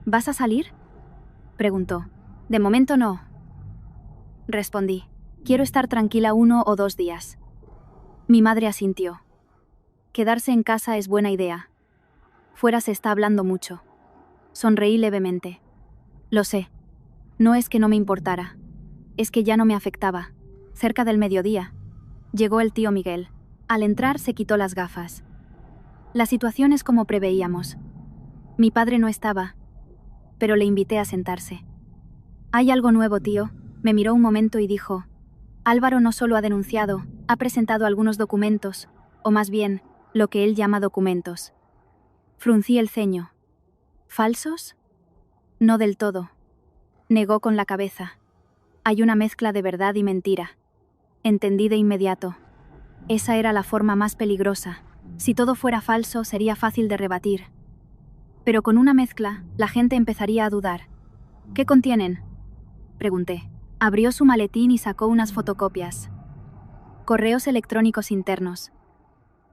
«¿Vas a salir?», preguntó. «De momento no», respondí. «Quiero estar tranquila 1 o 2 días». Mi madre asintió. «Quedarse en casa es buena idea. Fuera se está hablando mucho». Sonreí levemente. «Lo sé. No es que no me importara. Es que ya no me afectaba». Cerca del mediodía, llegó el tío Miguel. Al entrar se quitó las gafas. La situación es como preveíamos. Mi padre no estaba, pero le invité a sentarse. «¿Hay algo nuevo, tío?». Me miró un momento y dijo: «Álvaro no solo ha denunciado, ha presentado algunos documentos, o más bien, lo que él llama documentos». Fruncí el ceño. «¿Falsos?». «No del todo», negó con la cabeza. «Hay una mezcla de verdad y mentira». Entendí de inmediato. Esa era la forma más peligrosa. Si todo fuera falso, sería fácil de rebatir. Pero con una mezcla, la gente empezaría a dudar. «¿Qué contienen?», pregunté. Abrió su maletín y sacó unas fotocopias. Correos electrónicos internos.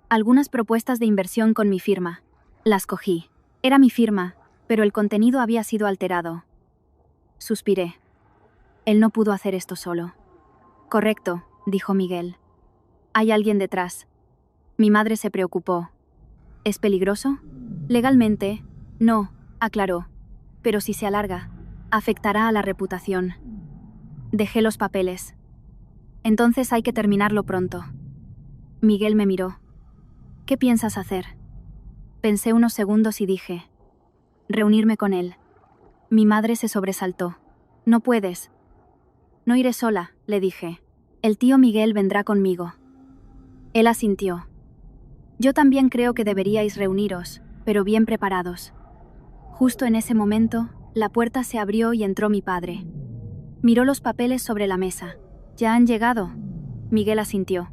Algunas propuestas de inversión con mi firma. Las cogí. Era mi firma, pero el contenido había sido alterado. Suspiré. Él no pudo hacer esto solo. «Correcto», dijo Miguel. «Hay alguien detrás». Mi madre se preocupó. «¿Es peligroso?». «Legalmente, no», aclaró. «Pero si se alarga, afectará a la reputación». Dejé los papeles. «Entonces hay que terminarlo pronto». Miguel me miró. «¿Qué piensas hacer?». Pensé unos segundos y dije: «Reunirme con él». Mi madre se sobresaltó. «No puedes». «No iré sola», le dije. «El tío Miguel vendrá conmigo». Él asintió. «Yo también creo que deberíais reuniros, pero bien preparados». Justo en ese momento, la puerta se abrió y entró mi padre. Miró los papeles sobre la mesa. «¿Ya han llegado?». Miguel asintió.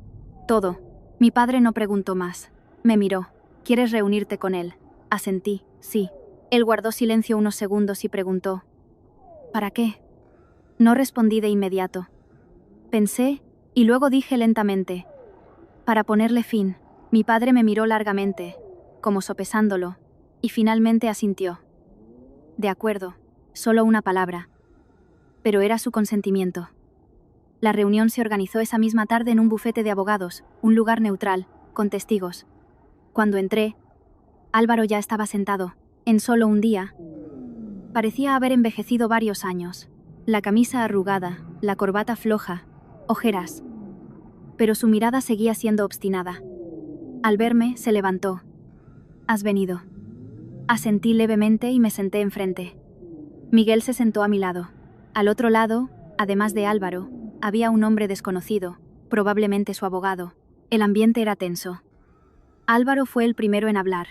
«Todo». Mi padre no preguntó más. Me miró. «¿Quieres reunirte con él?». Asentí. «Sí». Él guardó silencio unos segundos y preguntó: «¿Para qué?». No respondí de inmediato. Pensé, y luego dije lentamente: «Para ponerle fin». Mi padre me miró largamente, como sopesándolo, y finalmente asintió. «De acuerdo», solo una palabra. Pero era su consentimiento. La reunión se organizó esa misma tarde en un bufete de abogados, un lugar neutral, con testigos. Cuando entré, Álvaro ya estaba sentado. En solo un día, parecía haber envejecido varios años. La camisa arrugada, la corbata floja, ojeras. Pero su mirada seguía siendo obstinada. Al verme, se levantó. «¿Has venido?». Asentí levemente y me senté enfrente. Miguel se sentó a mi lado. Al otro lado, además de Álvaro, había un hombre desconocido, probablemente su abogado. El ambiente era tenso. Álvaro fue el primero en hablar.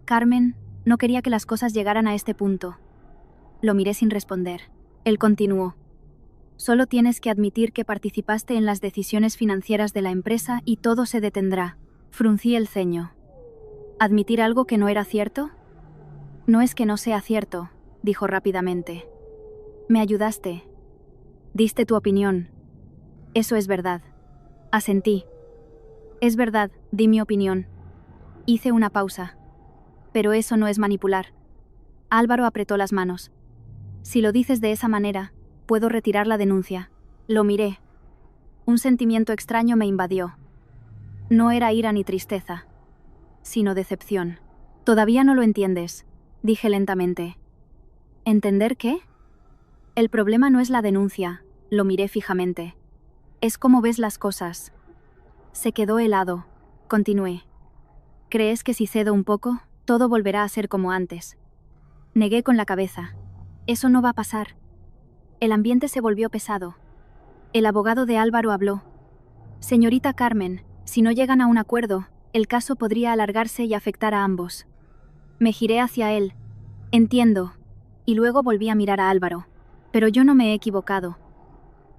«Carmen, no quería que las cosas llegaran a este punto». Lo miré sin responder. Él continuó: «Solo tienes que admitir que participaste en las decisiones financieras de la empresa y todo se detendrá». Fruncí el ceño. ¿Admitir algo que no era cierto? «No es que no sea cierto», dijo rápidamente. «Me ayudaste. Diste tu opinión. Eso es verdad». Asentí. «Es verdad, di mi opinión». Hice una pausa. «Pero eso no es manipular». Álvaro apretó las manos. «Si lo dices de esa manera, puedo retirar la denuncia». Lo miré. Un sentimiento extraño me invadió. No era ira ni tristeza, sino decepción. «Todavía no lo entiendes», dije lentamente. «¿Entender qué?». «El problema no es la denuncia», lo miré fijamente. «Es cómo ves las cosas». Se quedó helado. Continué. «¿Crees que si cedo un poco, todo volverá a ser como antes?». Negué con la cabeza. «Eso no va a pasar». El ambiente se volvió pesado. El abogado de Álvaro habló. Señorita Carmen, si no llegan a un acuerdo, el caso podría alargarse y afectar a ambos. Me giré hacia él. Entiendo. Y luego volví a mirar a Álvaro. Pero yo no me he equivocado.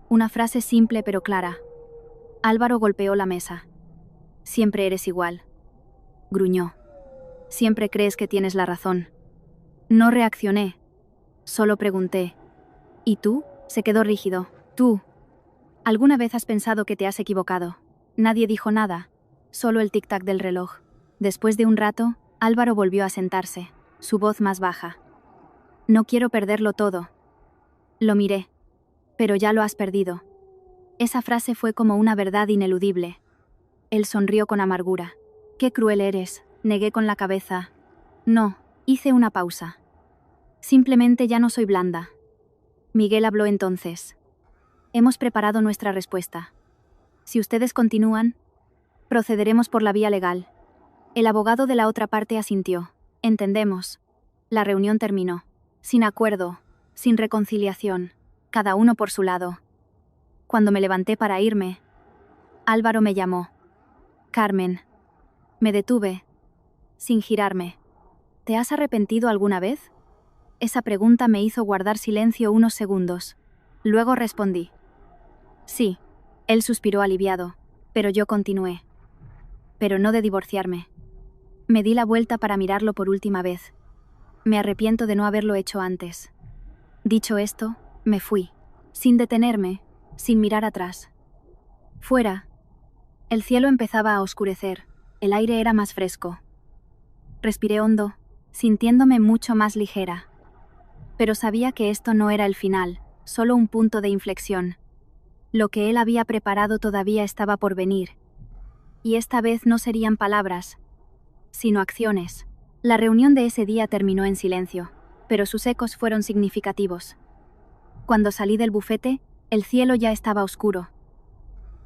Una frase simple pero clara. Álvaro golpeó la mesa. Siempre eres igual. Gruñó. Siempre crees que tienes la razón. No reaccioné. Solo pregunté. ¿Y tú? Se quedó rígido. Tú. ¿Alguna vez has pensado que te has equivocado? Nadie dijo nada. Solo el tic-tac del reloj. Después de un rato, Álvaro volvió a sentarse, su voz más baja. No quiero perderlo todo. Lo miré. Pero ya lo has perdido. Esa frase fue como una verdad ineludible. Él sonrió con amargura. Qué cruel eres, negué con la cabeza. No, hice una pausa. Simplemente ya no soy blanda. Miguel habló entonces. Hemos preparado nuestra respuesta. Si ustedes continúan, procederemos por la vía legal. El abogado de la otra parte asintió. Entendemos. La reunión terminó. Sin acuerdo, sin reconciliación, cada uno por su lado. Cuando me levanté para irme, Álvaro me llamó. Carmen. Me detuve, sin girarme. ¿Te has arrepentido alguna vez? Esa pregunta me hizo guardar silencio unos segundos. Luego respondí. Sí. Él suspiró aliviado, pero yo continué. Pero no de divorciarme. Me di la vuelta para mirarlo por última vez. Me arrepiento de no haberlo hecho antes. Dicho esto, me fui, sin detenerme, sin mirar atrás. Fuera. El cielo empezaba a oscurecer, el aire era más fresco. Respiré hondo, sintiéndome mucho más ligera. Pero sabía que esto no era el final, solo un punto de inflexión. Lo que él había preparado todavía estaba por venir. Y esta vez no serían palabras, sino acciones. La reunión de ese día terminó en silencio, pero sus ecos fueron significativos. Cuando salí del bufete, el cielo ya estaba oscuro.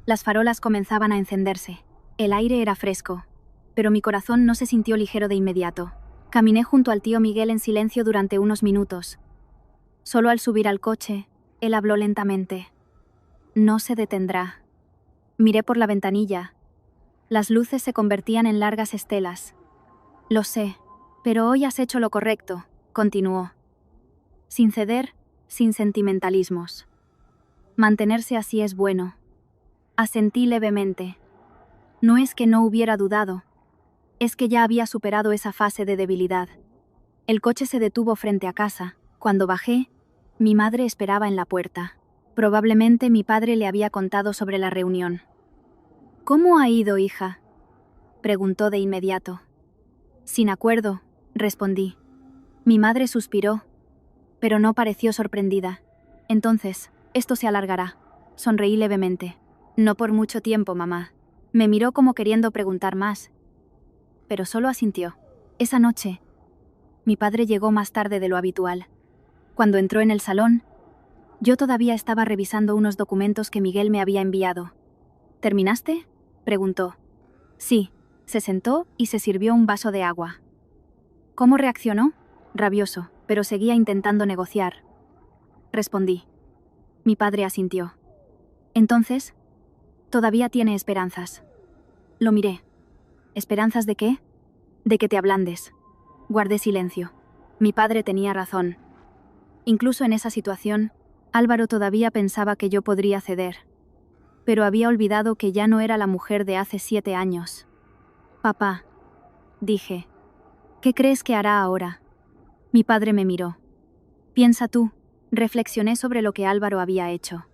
Las farolas comenzaban a encenderse. El aire era fresco, pero mi corazón no se sintió ligero de inmediato. Caminé junto al tío Miguel en silencio durante unos minutos. Solo al subir al coche, él habló lentamente. No se detendrá. Miré por la ventanilla. Las luces se convertían en largas estelas. Lo sé, pero hoy has hecho lo correcto, continuó. Sin ceder, sin sentimentalismos. Mantenerse así es bueno. Asentí levemente. No es que no hubiera dudado. Es que ya había superado esa fase de debilidad. El coche se detuvo frente a casa. Cuando bajé, mi madre esperaba en la puerta. Probablemente mi padre le había contado sobre la reunión. ¿Cómo ha ido, hija?, preguntó de inmediato. Sin acuerdo, respondí. Mi madre suspiró, pero no pareció sorprendida. Entonces, esto se alargará. Sonreí levemente. No por mucho tiempo, mamá. Me miró como queriendo preguntar más, pero solo asintió. Esa noche, mi padre llegó más tarde de lo habitual. Cuando entró en el salón, yo todavía estaba revisando unos documentos que Miguel me había enviado. ¿Terminaste?, preguntó. Sí. Se sentó y se sirvió un vaso de agua. ¿Cómo reaccionó? Rabioso, pero seguía intentando negociar. Respondí. Mi padre asintió. Entonces, todavía tiene esperanzas. Lo miré. ¿Esperanzas de qué? De que te ablandes. Guardé silencio. Mi padre tenía razón. Incluso en esa situación, Álvaro todavía pensaba que yo podría ceder. Pero había olvidado que ya no era la mujer de hace 7 años. Papá, dije, ¿qué crees que hará ahora? Mi padre me miró. Piensa tú, reflexioné sobre lo que Álvaro había hecho.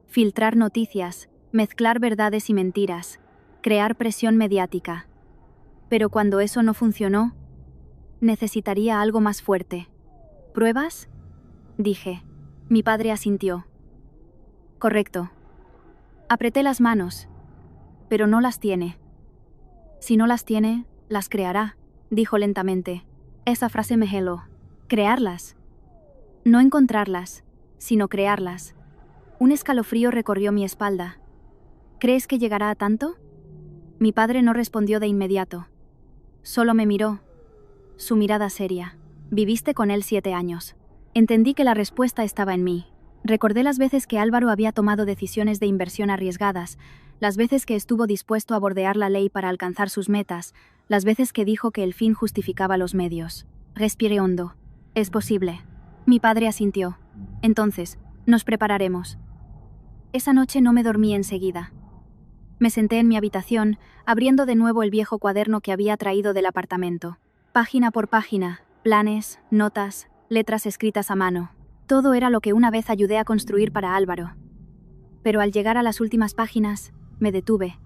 Filtrar noticias, mezclar verdades y mentiras, crear presión mediática. Pero cuando eso no funcionó, necesitaría algo más fuerte. ¿Pruebas?, dije. Mi padre asintió. Correcto. Apreté las manos, pero no las tiene. Si no las tiene, las creará, dijo lentamente. Esa frase me heló. ¿Crearlas? No encontrarlas, sino crearlas. Un escalofrío recorrió mi espalda. ¿Crees que llegará a tanto? Mi padre no respondió de inmediato. Solo me miró. Su mirada seria. Viviste con él 7 años. Entendí que la respuesta estaba en mí. Recordé las veces que Álvaro había tomado decisiones de inversión arriesgadas, las veces que estuvo dispuesto a bordear la ley para alcanzar sus metas, las veces que dijo que el fin justificaba los medios. Respiré hondo. Es posible. Mi padre asintió. Entonces, nos prepararemos. Esa noche no me dormí enseguida. Me senté en mi habitación, abriendo de nuevo el viejo cuaderno que había traído del apartamento. Página por página, planes, notas, letras escritas a mano. Todo era lo que una vez ayudé a construir para Álvaro. Pero al llegar a las últimas páginas, me detuve.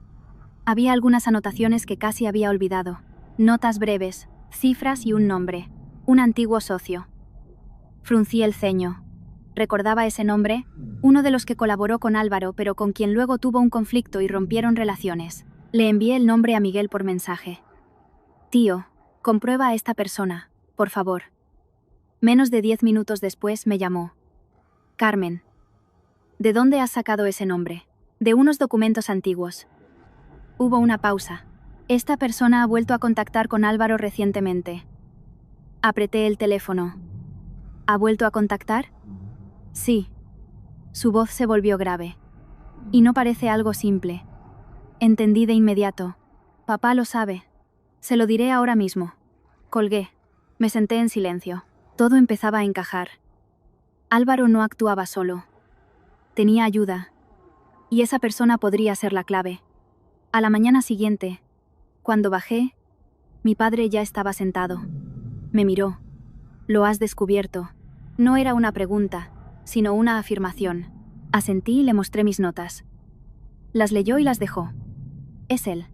Había algunas anotaciones que casi había olvidado. Notas breves, cifras y un nombre. Un antiguo socio. Fruncí el ceño. ¿Recordaba ese nombre? Uno de los que colaboró con Álvaro, pero con quien luego tuvo un conflicto y rompieron relaciones. Le envié el nombre a Miguel por mensaje. Tío, comprueba a esta persona, por favor. Menos de 10 minutos después me llamó. Carmen. ¿De dónde has sacado ese nombre? De unos documentos antiguos. Hubo una pausa. Esta persona ha vuelto a contactar con Álvaro recientemente. Apreté el teléfono. ¿Ha vuelto a contactar? Sí. Su voz se volvió grave. Y no parece algo simple. Entendí de inmediato. Papá lo sabe. Se lo diré ahora mismo. Colgué. Me senté en silencio. Todo empezaba a encajar. Álvaro no actuaba solo. Tenía ayuda. Y esa persona podría ser la clave. A la mañana siguiente, cuando bajé, mi padre ya estaba sentado. Me miró. Lo has descubierto. No era una pregunta, sino una afirmación. Asentí y le mostré mis notas. Las leyó y las dejó. Es él.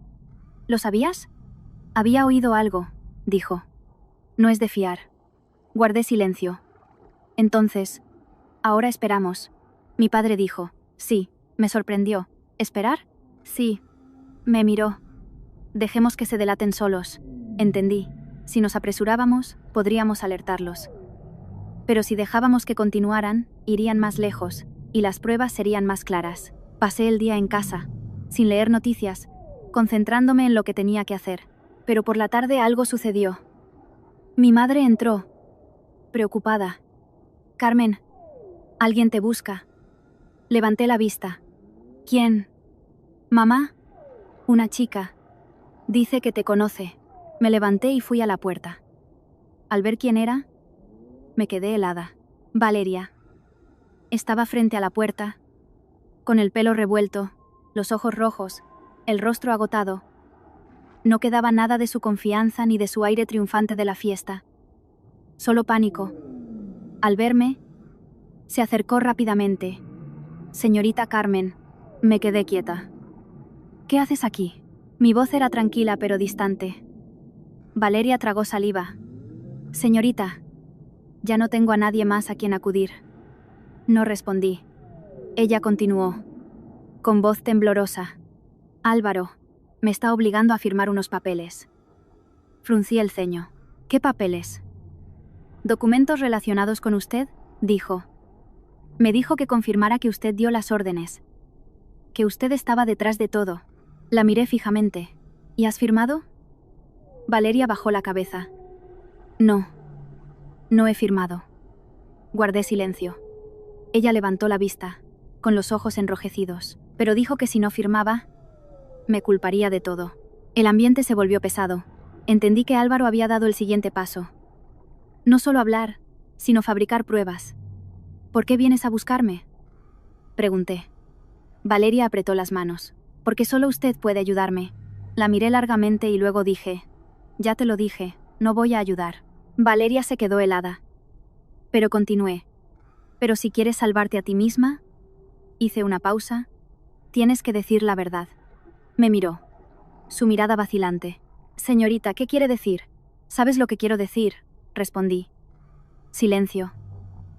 ¿Lo sabías? Había oído algo, dijo. No es de fiar. Guardé silencio. Entonces, ahora esperamos. Mi padre dijo. Sí, me sorprendió. ¿Esperar? Sí. Me miró. Dejemos que se delaten solos. Entendí. Si nos apresurábamos, podríamos alertarlos. Pero si dejábamos que continuaran, irían más lejos, y las pruebas serían más claras. Pasé el día en casa, sin leer noticias, concentrándome en lo que tenía que hacer. Pero por la tarde algo sucedió. Mi madre entró, preocupada. Carmen, alguien te busca. Levanté la vista. ¿Quién? ¿Mamá? Una chica. Dice que te conoce. Me levanté y fui a la puerta. Al ver quién era, me quedé helada. Valeria. Estaba frente a la puerta, con el pelo revuelto, los ojos rojos, el rostro agotado. No quedaba nada de su confianza ni de su aire triunfante de la fiesta. Solo pánico. Al verme, se acercó rápidamente. Señorita Carmen, me quedé quieta. ¿Qué haces aquí? Mi voz era tranquila pero distante. Valeria tragó saliva. Señorita, ya no tengo a nadie más a quien acudir. No respondí. Ella continuó, con voz temblorosa. Álvaro, me está obligando a firmar unos papeles. Fruncí el ceño. ¿Qué papeles? ¿Documentos relacionados con usted? Dijo. Me dijo que confirmara que usted dio las órdenes. Que usted estaba detrás de todo. La miré fijamente. ¿Y has firmado? Valeria bajó la cabeza. No. No he firmado. Guardé silencio. Ella levantó la vista, con los ojos enrojecidos, pero dijo que si no firmaba, me culparía de todo. El ambiente se volvió pesado. Entendí que Álvaro había dado el siguiente paso. No solo hablar, sino fabricar pruebas. ¿Por qué vienes a buscarme? Pregunté. Valeria apretó las manos. Porque solo usted puede ayudarme. La miré largamente y luego dije, ya te lo dije, no voy a ayudar. Valeria se quedó helada. Pero continué. Pero si quieres salvarte a ti misma, hice una pausa, tienes que decir la verdad. Me miró. Su mirada vacilante. Señorita, ¿qué quiere decir? ¿Sabes lo que quiero decir? Respondí. Silencio.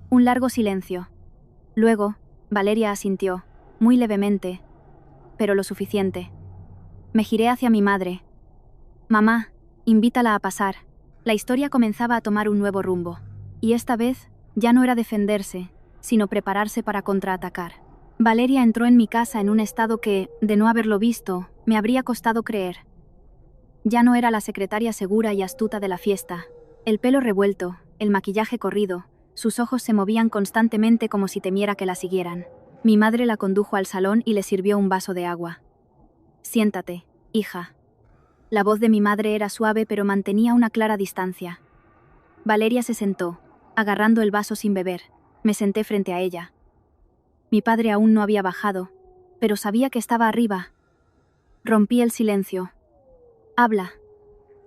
Un largo silencio. Luego, Valeria asintió, muy levemente, pero lo suficiente. Me giré hacia mi madre. Mamá, invítala a pasar. La historia comenzaba a tomar un nuevo rumbo. Y esta vez, ya no era defenderse, sino prepararse para contraatacar. Valeria entró en mi casa en un estado que, de no haberlo visto, me habría costado creer. Ya no era la secretaria segura y astuta de la fiesta. El pelo revuelto, el maquillaje corrido, Sus ojos se movían constantemente como si temiera que la siguieran. Mi madre la condujo al salón y le sirvió un vaso de agua. Siéntate, hija. La voz de mi madre era suave pero mantenía una clara distancia. Valeria se sentó, agarrando el vaso sin beber. Me senté frente a ella. Mi padre aún no había bajado, pero sabía que estaba arriba. Rompí el silencio. Habla.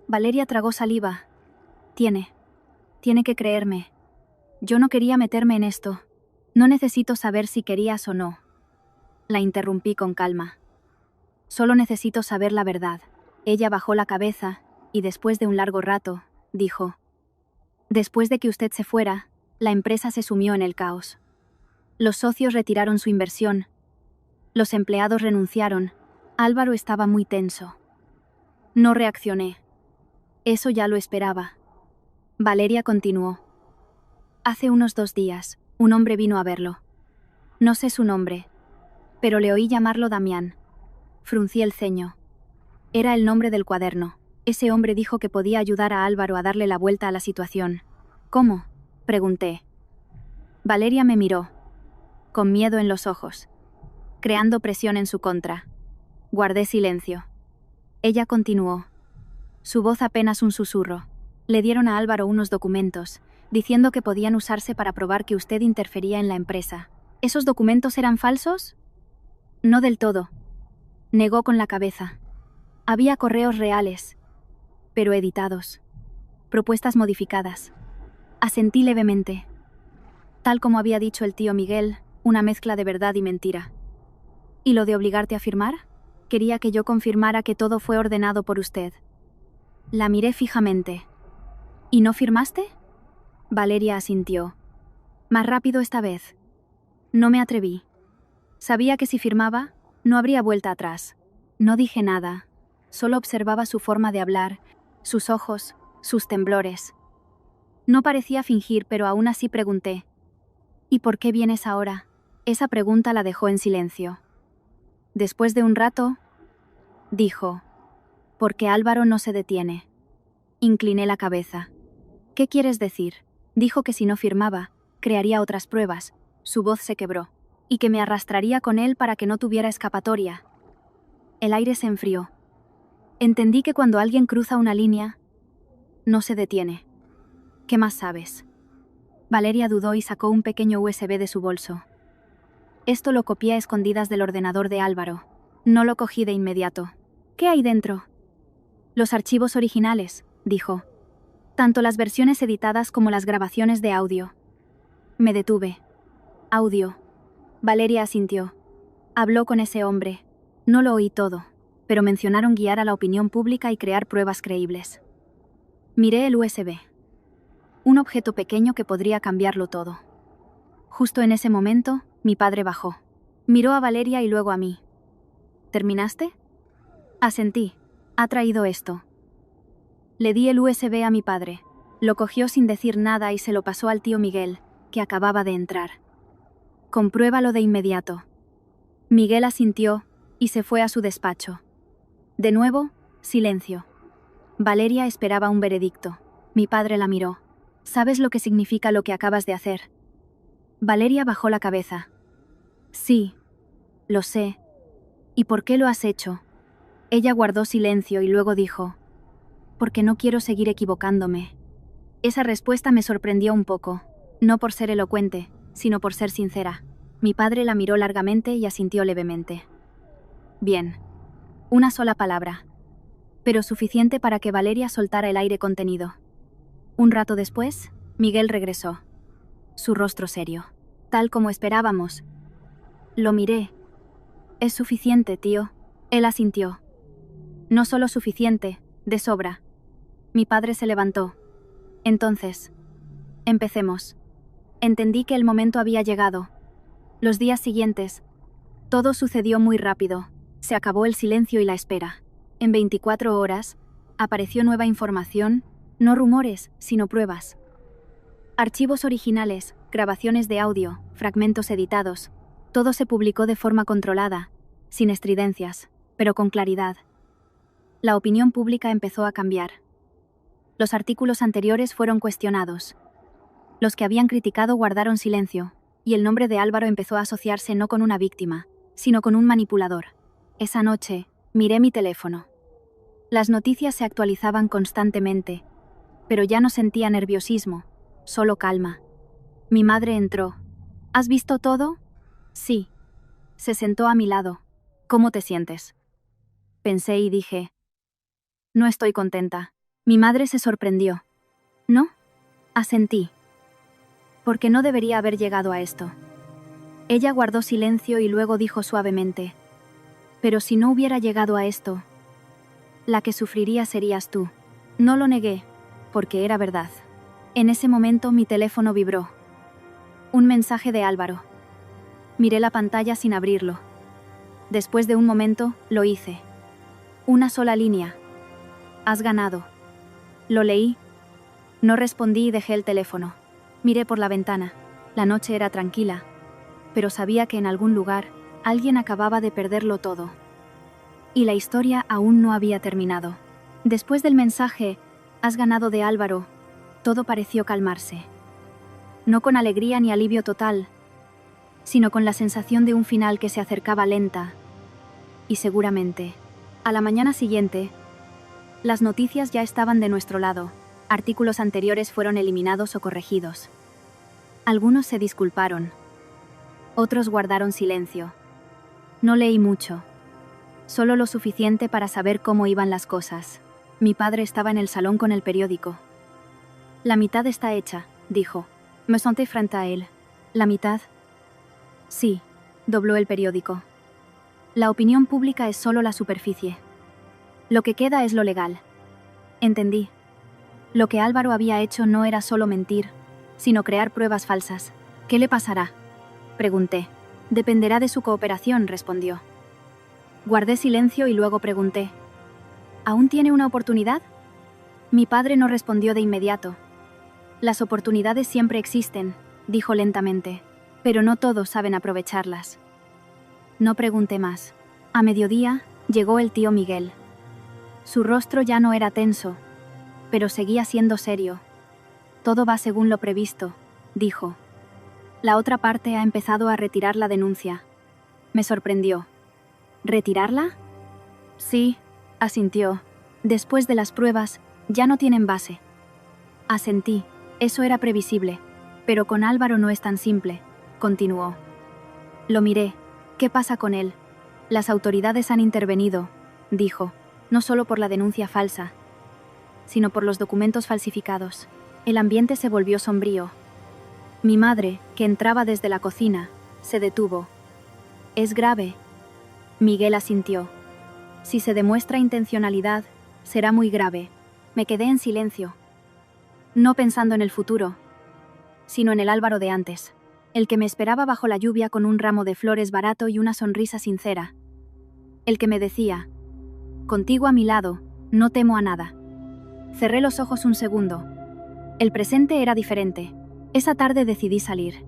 Valeria tragó saliva. Tiene que creerme. Yo no quería meterme en esto. No necesito saber si querías o no. La interrumpí con calma. Solo necesito saber la verdad. Ella bajó la cabeza y después de un largo rato, dijo: Después de que usted se fuera, la empresa se sumió en el caos. Los socios retiraron su inversión. Los empleados renunciaron. Álvaro estaba muy tenso. No reaccioné. Eso ya lo esperaba. Valeria continuó. Hace unos 2 días, un hombre vino a verlo. No sé su nombre, pero le oí llamarlo Damián. Fruncí el ceño. Era el nombre del cuaderno. Ese hombre dijo que podía ayudar a Álvaro a darle la vuelta a la situación. ¿Cómo?, pregunté. Valeria me miró, con miedo en los ojos, creando presión en su contra. Guardé silencio. Ella continuó. Su voz apenas un susurro. Le dieron a Álvaro unos documentos, diciendo que podían usarse para probar que usted interfería en la empresa. ¿Esos documentos eran falsos? No del todo. Negó con la cabeza. Había correos reales, pero editados. Propuestas modificadas. Asentí levemente. Tal como había dicho el tío Miguel, una mezcla de verdad y mentira. ¿Y lo de obligarte a firmar? Quería que yo confirmara que todo fue ordenado por usted. La miré fijamente. ¿Y no firmaste? Valeria asintió. Más rápido esta vez. No me atreví. Sabía que si firmaba, no habría vuelta atrás. No dije nada. Solo observaba su forma de hablar, sus ojos, sus temblores. No parecía fingir, pero aún así pregunté. ¿Y por qué vienes ahora? Esa pregunta la dejó en silencio. Después de un rato, dijo: porque Álvaro no se detiene. Incliné la cabeza. ¿Qué quieres decir? Dijo que si no firmaba, crearía otras pruebas. Su voz se quebró. Y que me arrastraría con él para que no tuviera escapatoria. El aire se enfrió. Entendí que cuando alguien cruza una línea, no se detiene. ¿Qué más sabes? Valeria dudó y sacó un pequeño USB de su bolso. Esto lo copié a escondidas del ordenador de Álvaro. No lo cogí de inmediato. ¿Qué hay dentro? Los archivos originales, dijo. Tanto las versiones editadas como las grabaciones de audio. Me detuve. Audio. Valeria asintió. Habló con ese hombre. No lo oí todo, pero mencionaron guiar a la opinión pública y crear pruebas creíbles. Miré el USB. Un objeto pequeño que podría cambiarlo todo. Justo en ese momento, mi padre bajó. Miró a Valeria y luego a mí. ¿Terminaste? Asentí. Ha traído esto. Le di el USB a mi padre. Lo cogió sin decir nada y se lo pasó al tío Miguel, que acababa de entrar. Compruébalo de inmediato. Miguel asintió y se fue a su despacho. De nuevo, silencio. Valeria esperaba un veredicto. Mi padre la miró. ¿Sabes lo que significa lo que acabas de hacer? Valeria bajó la cabeza. Sí, lo sé. ¿Y por qué lo has hecho? Ella guardó silencio y luego dijo: porque no quiero seguir equivocándome. Esa respuesta me sorprendió un poco, no por ser elocuente, sino por ser sincera. Mi padre la miró largamente y asintió levemente. Bien. Una sola palabra. Pero suficiente para que Valeria soltara el aire contenido. Un rato después, Miguel regresó. Su rostro serio. Tal como esperábamos. Lo miré. Es suficiente, tío. Él asintió. No solo suficiente, de sobra. Mi padre se levantó. Entonces, empecemos. Entendí que el momento había llegado. Los días siguientes, todo sucedió muy rápido. Se acabó el silencio y la espera. En 24 horas, apareció nueva información, no rumores, sino pruebas. Archivos originales, grabaciones de audio, fragmentos editados. Todo se publicó de forma controlada, sin estridencias, pero con claridad. La opinión pública empezó a cambiar. Los artículos anteriores fueron cuestionados. Los que habían criticado guardaron silencio, y el nombre de Álvaro empezó a asociarse no con una víctima, sino con un manipulador. Esa noche, miré mi teléfono. Las noticias se actualizaban constantemente, pero ya no sentía nerviosismo, solo calma. Mi madre entró. ¿Has visto todo? Sí. Se sentó a mi lado. ¿Cómo te sientes? Pensé y dije, no estoy contenta. Mi madre se sorprendió. ¿No? Asentí. Porque no debería haber llegado a esto. Ella guardó silencio y luego dijo suavemente, pero si no hubiera llegado a esto, la que sufriría serías tú. No lo negué, porque era verdad. En ese momento mi teléfono vibró. Un mensaje de Álvaro. Miré la pantalla sin abrirlo. Después de un momento, lo hice. Una sola línea. Has ganado. Lo leí. No respondí y dejé el teléfono. Miré por la ventana. La noche era tranquila, pero sabía que en algún lugar alguien acababa de perderlo todo. Y la historia aún no había terminado. Después del mensaje, has ganado de Álvaro, todo pareció calmarse. No con alegría ni alivio total, sino con la sensación de un final que se acercaba lenta. Y seguramente, a la mañana siguiente, las noticias ya estaban de nuestro lado. Artículos anteriores fueron eliminados o corregidos. Algunos se disculparon. Otros guardaron silencio. No leí mucho. Solo lo suficiente para saber cómo iban las cosas. Mi padre estaba en el salón con el periódico. La mitad está hecha, dijo. Me senté frente a él. ¿La mitad? Sí, dobló el periódico. La opinión pública es solo la superficie. Lo que queda es lo legal. Entendí. Lo que Álvaro había hecho no era solo mentir, sino crear pruebas falsas. ¿Qué le pasará? Pregunté. Dependerá de su cooperación, respondió. Guardé silencio y luego pregunté. ¿Aún tiene una oportunidad? Mi padre no respondió de inmediato. Las oportunidades siempre existen, dijo lentamente, pero no todos saben aprovecharlas. No pregunté más. A mediodía, llegó el tío Miguel. Su rostro ya no era tenso, pero seguía siendo serio. Todo va según lo previsto, dijo. La otra parte ha empezado a retirar la denuncia. Me sorprendió. ¿Retirarla? Sí, asintió. Después de las pruebas, ya no tienen base. Asentí. Eso era previsible. Pero con Álvaro no es tan simple, continuó. Lo miré. ¿Qué pasa con él? Las autoridades han intervenido, dijo, no solo por la denuncia falsa, sino por los documentos falsificados. El ambiente se volvió sombrío. Mi madre, que entraba desde la cocina, se detuvo. ¿Es grave? Miguel asintió. Si se demuestra intencionalidad, será muy grave. Me quedé en silencio. No pensando en el futuro, sino en el Álvaro de antes. El que me esperaba bajo la lluvia con un ramo de flores barato y una sonrisa sincera. El que me decía, contigo a mi lado, no temo a nada. Cerré los ojos un segundo. El presente era diferente. Esa tarde decidí salir.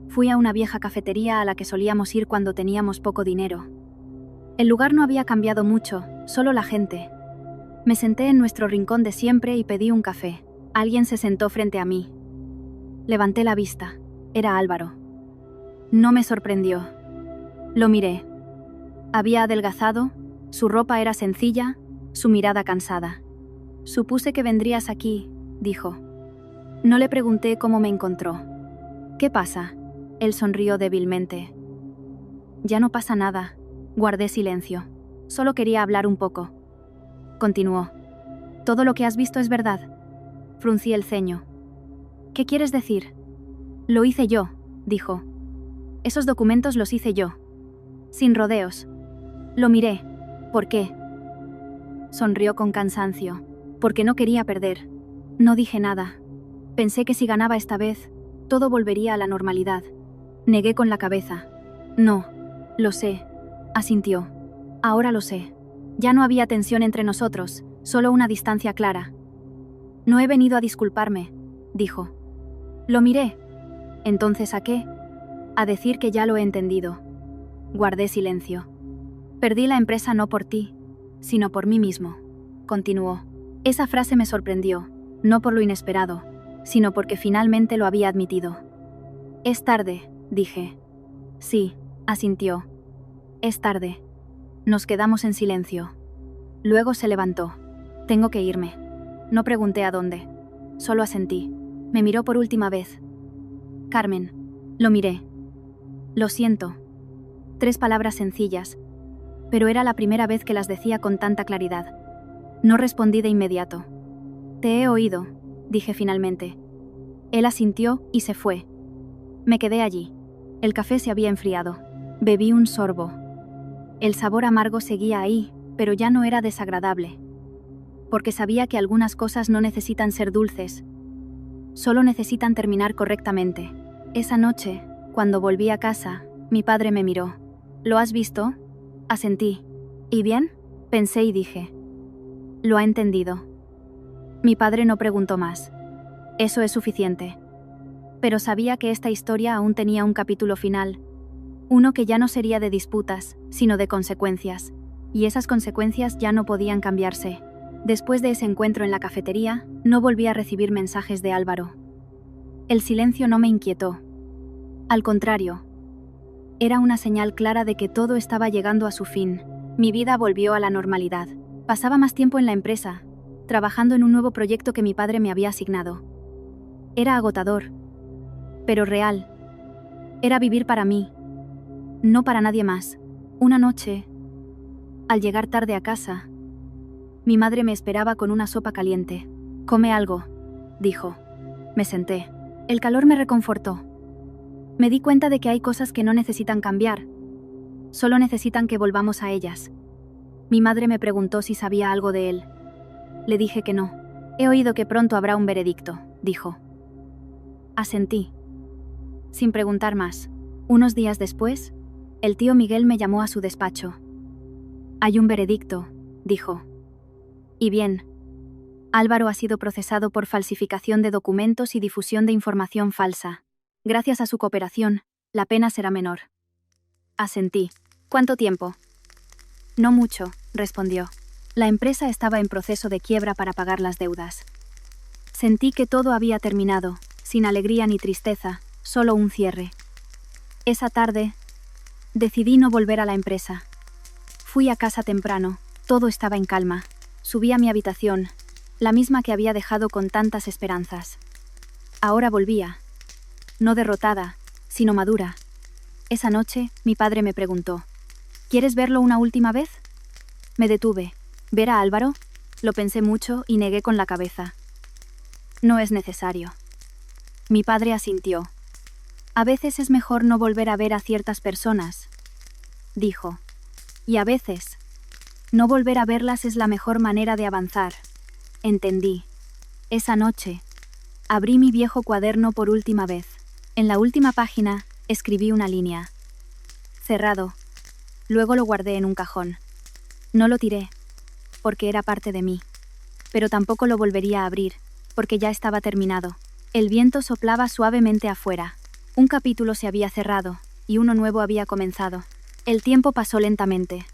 Fui a una vieja cafetería a la que solíamos ir cuando teníamos poco dinero. El lugar no había cambiado mucho, solo la gente. Me senté en nuestro rincón de siempre y pedí un café. Alguien se sentó frente a mí. Levanté la vista. Era Álvaro. No me sorprendió. Lo miré. Había adelgazado, su ropa era sencilla, su mirada cansada. Supuse que vendrías aquí, dijo. No le pregunté cómo me encontró. ¿Qué pasa? Él sonrió débilmente. Ya no pasa nada. Guardé silencio. Solo quería hablar un poco. Continuó. ¿Todo lo que has visto es verdad? Fruncí el ceño. ¿Qué quieres decir? Lo hice yo, dijo. Esos documentos los hice yo. Sin rodeos. Lo miré. ¿Por qué? Sonrió con cansancio. Porque no quería perder. No dije nada. Pensé que si ganaba esta vez, todo volvería a la normalidad. Negué con la cabeza. No, lo sé, asintió. Ahora lo sé. Ya no había tensión entre nosotros, solo una distancia clara. No he venido a disculparme, dijo. Lo miré. ¿Entonces a qué? A decir que ya lo he entendido. Guardé silencio. Perdí la empresa no por ti, sino por mí mismo, continuó. Esa frase me sorprendió, no por lo inesperado, sino porque finalmente lo había admitido. «Es tarde», dije. «Sí», asintió. «Es tarde». Nos quedamos en silencio. Luego se levantó. «Tengo que irme». No pregunté a dónde. Solo asentí. Me miró por última vez. «Carmen». Lo miré. «Lo siento». 3 palabras sencillas, pero era la primera vez que las decía con tanta claridad. No respondí de inmediato. «Te he oído», dije finalmente. Él asintió y se fue. Me quedé allí. El café se había enfriado. Bebí un sorbo. El sabor amargo seguía ahí, pero ya no era desagradable. Porque sabía que algunas cosas no necesitan ser dulces. Solo necesitan terminar correctamente. Esa noche, cuando volví a casa, mi padre me miró. «¿Lo has visto?» Asentí. «¿Y bien?» Pensé y dije. «Lo ha entendido». Mi padre no preguntó más. Eso es suficiente. Pero sabía que esta historia aún tenía un capítulo final. Uno que ya no sería de disputas, sino de consecuencias. Y esas consecuencias ya no podían cambiarse. Después de ese encuentro en la cafetería, no volví a recibir mensajes de Álvaro. El silencio no me inquietó. Al contrario. Era una señal clara de que todo estaba llegando a su fin. Mi vida volvió a la normalidad. Pasaba más tiempo en la empresa, trabajando en un nuevo proyecto que mi padre me había asignado. Era agotador, pero real. Era vivir para mí, no para nadie más. Una noche, al llegar tarde a casa, mi madre me esperaba con una sopa caliente. «Come algo», dijo. Me senté. El calor me reconfortó. Me di cuenta de que hay cosas que no necesitan cambiar, solo necesitan que volvamos a ellas. Mi madre me preguntó si sabía algo de él. Le dije que no. «He oído que pronto habrá un veredicto», dijo. Asentí, sin preguntar más. Unos días después, el tío Miguel me llamó a su despacho. «Hay un veredicto», dijo. «Y bien. Álvaro ha sido procesado por falsificación de documentos y difusión de información falsa. Gracias a su cooperación, la pena será menor». Asentí. «¿Cuánto tiempo?» «No mucho», respondió. La empresa estaba en proceso de quiebra para pagar las deudas. Sentí que todo había terminado, sin alegría ni tristeza, solo un cierre. Esa tarde, decidí no volver a la empresa. Fui a casa temprano, todo estaba en calma. Subí a mi habitación, la misma que había dejado con tantas esperanzas. Ahora volvía, no derrotada, sino madura. Esa noche, mi padre me preguntó: «¿Quieres verlo una última vez?» Me detuve. ¿Ver a Álvaro? Lo pensé mucho y negué con la cabeza. «No es necesario». Mi padre asintió. «A veces es mejor no volver a ver a ciertas personas», dijo. «Y a veces, no volver a verlas es la mejor manera de avanzar». Entendí. Esa noche, abrí mi viejo cuaderno por última vez. En la última página, escribí una línea. Cerrado. Luego lo guardé en un cajón. No lo tiré, porque era parte de mí. Pero tampoco lo volvería a abrir, porque ya estaba terminado. El viento soplaba suavemente afuera. Un capítulo se había cerrado, y uno nuevo había comenzado. El tiempo pasó lentamente.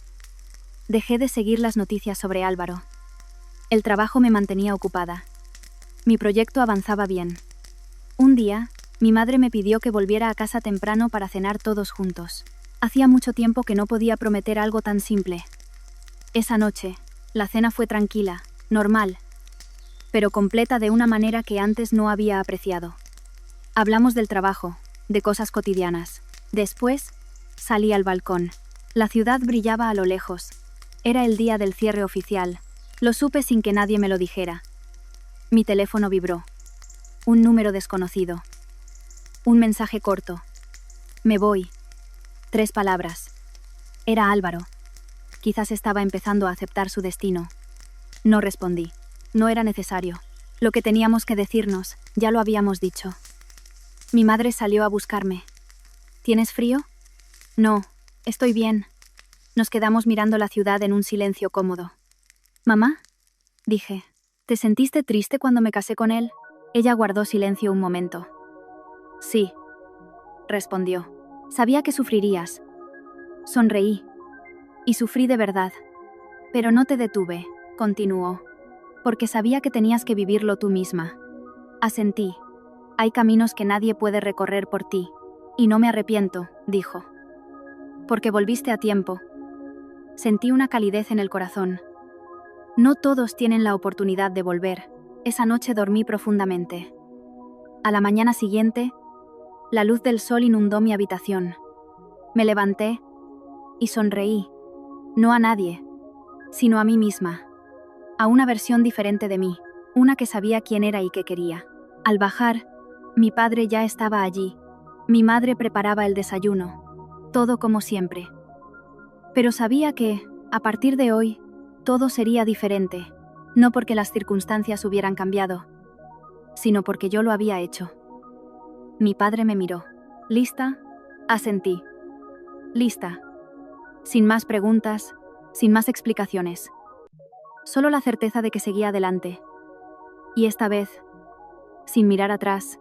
Dejé de seguir las noticias sobre Álvaro. El trabajo me mantenía ocupada. Mi proyecto avanzaba bien. Un día, mi madre me pidió que volviera a casa temprano para cenar todos juntos. Hacía mucho tiempo que no podía prometer algo tan simple. Esa noche, la cena fue tranquila, normal, pero completa de una manera que antes no había apreciado. Hablamos del trabajo, de cosas cotidianas. Después, salí al balcón. La ciudad brillaba a lo lejos. Era el día del cierre oficial. Lo supe sin que nadie me lo dijera. Mi teléfono vibró. Un número desconocido. Un mensaje corto. «Me voy». 3 palabras. Era Álvaro. Quizás estaba empezando a aceptar su destino. No respondí. No era necesario. Lo que teníamos que decirnos, ya lo habíamos dicho. Mi madre salió a buscarme. «¿Tienes frío?» «No, estoy bien». Nos quedamos mirando la ciudad en un silencio cómodo. «¿Mamá?», dije. «¿Te sentiste triste cuando me casé con él?» Ella guardó silencio un momento. «Sí», respondió. «Sabía que sufrirías». Sonreí. Y sufrí de verdad. «Pero no te detuve», continuó, «porque sabía que tenías que vivirlo tú misma. Asentí. Hay caminos que nadie puede recorrer por ti. Y no me arrepiento, dijo. Porque volviste a tiempo. Sentí una calidez en el corazón. No todos tienen la oportunidad de volver. Esa noche dormí profundamente. A la mañana siguiente, la luz del sol inundó mi habitación. Me levanté y sonreí. No a nadie, sino a mí misma. A una versión diferente de mí, una que sabía quién era y qué quería. Al bajar, mi padre ya estaba allí. Mi madre preparaba el desayuno. Todo como siempre. Pero sabía que, a partir de hoy, todo sería diferente. No porque las circunstancias hubieran cambiado, sino porque yo lo había hecho. Mi padre me miró. ¿Lista? Asentí. Lista. Sin más preguntas, sin más explicaciones. Solo la certeza de que seguía adelante. Y esta vez, sin mirar atrás,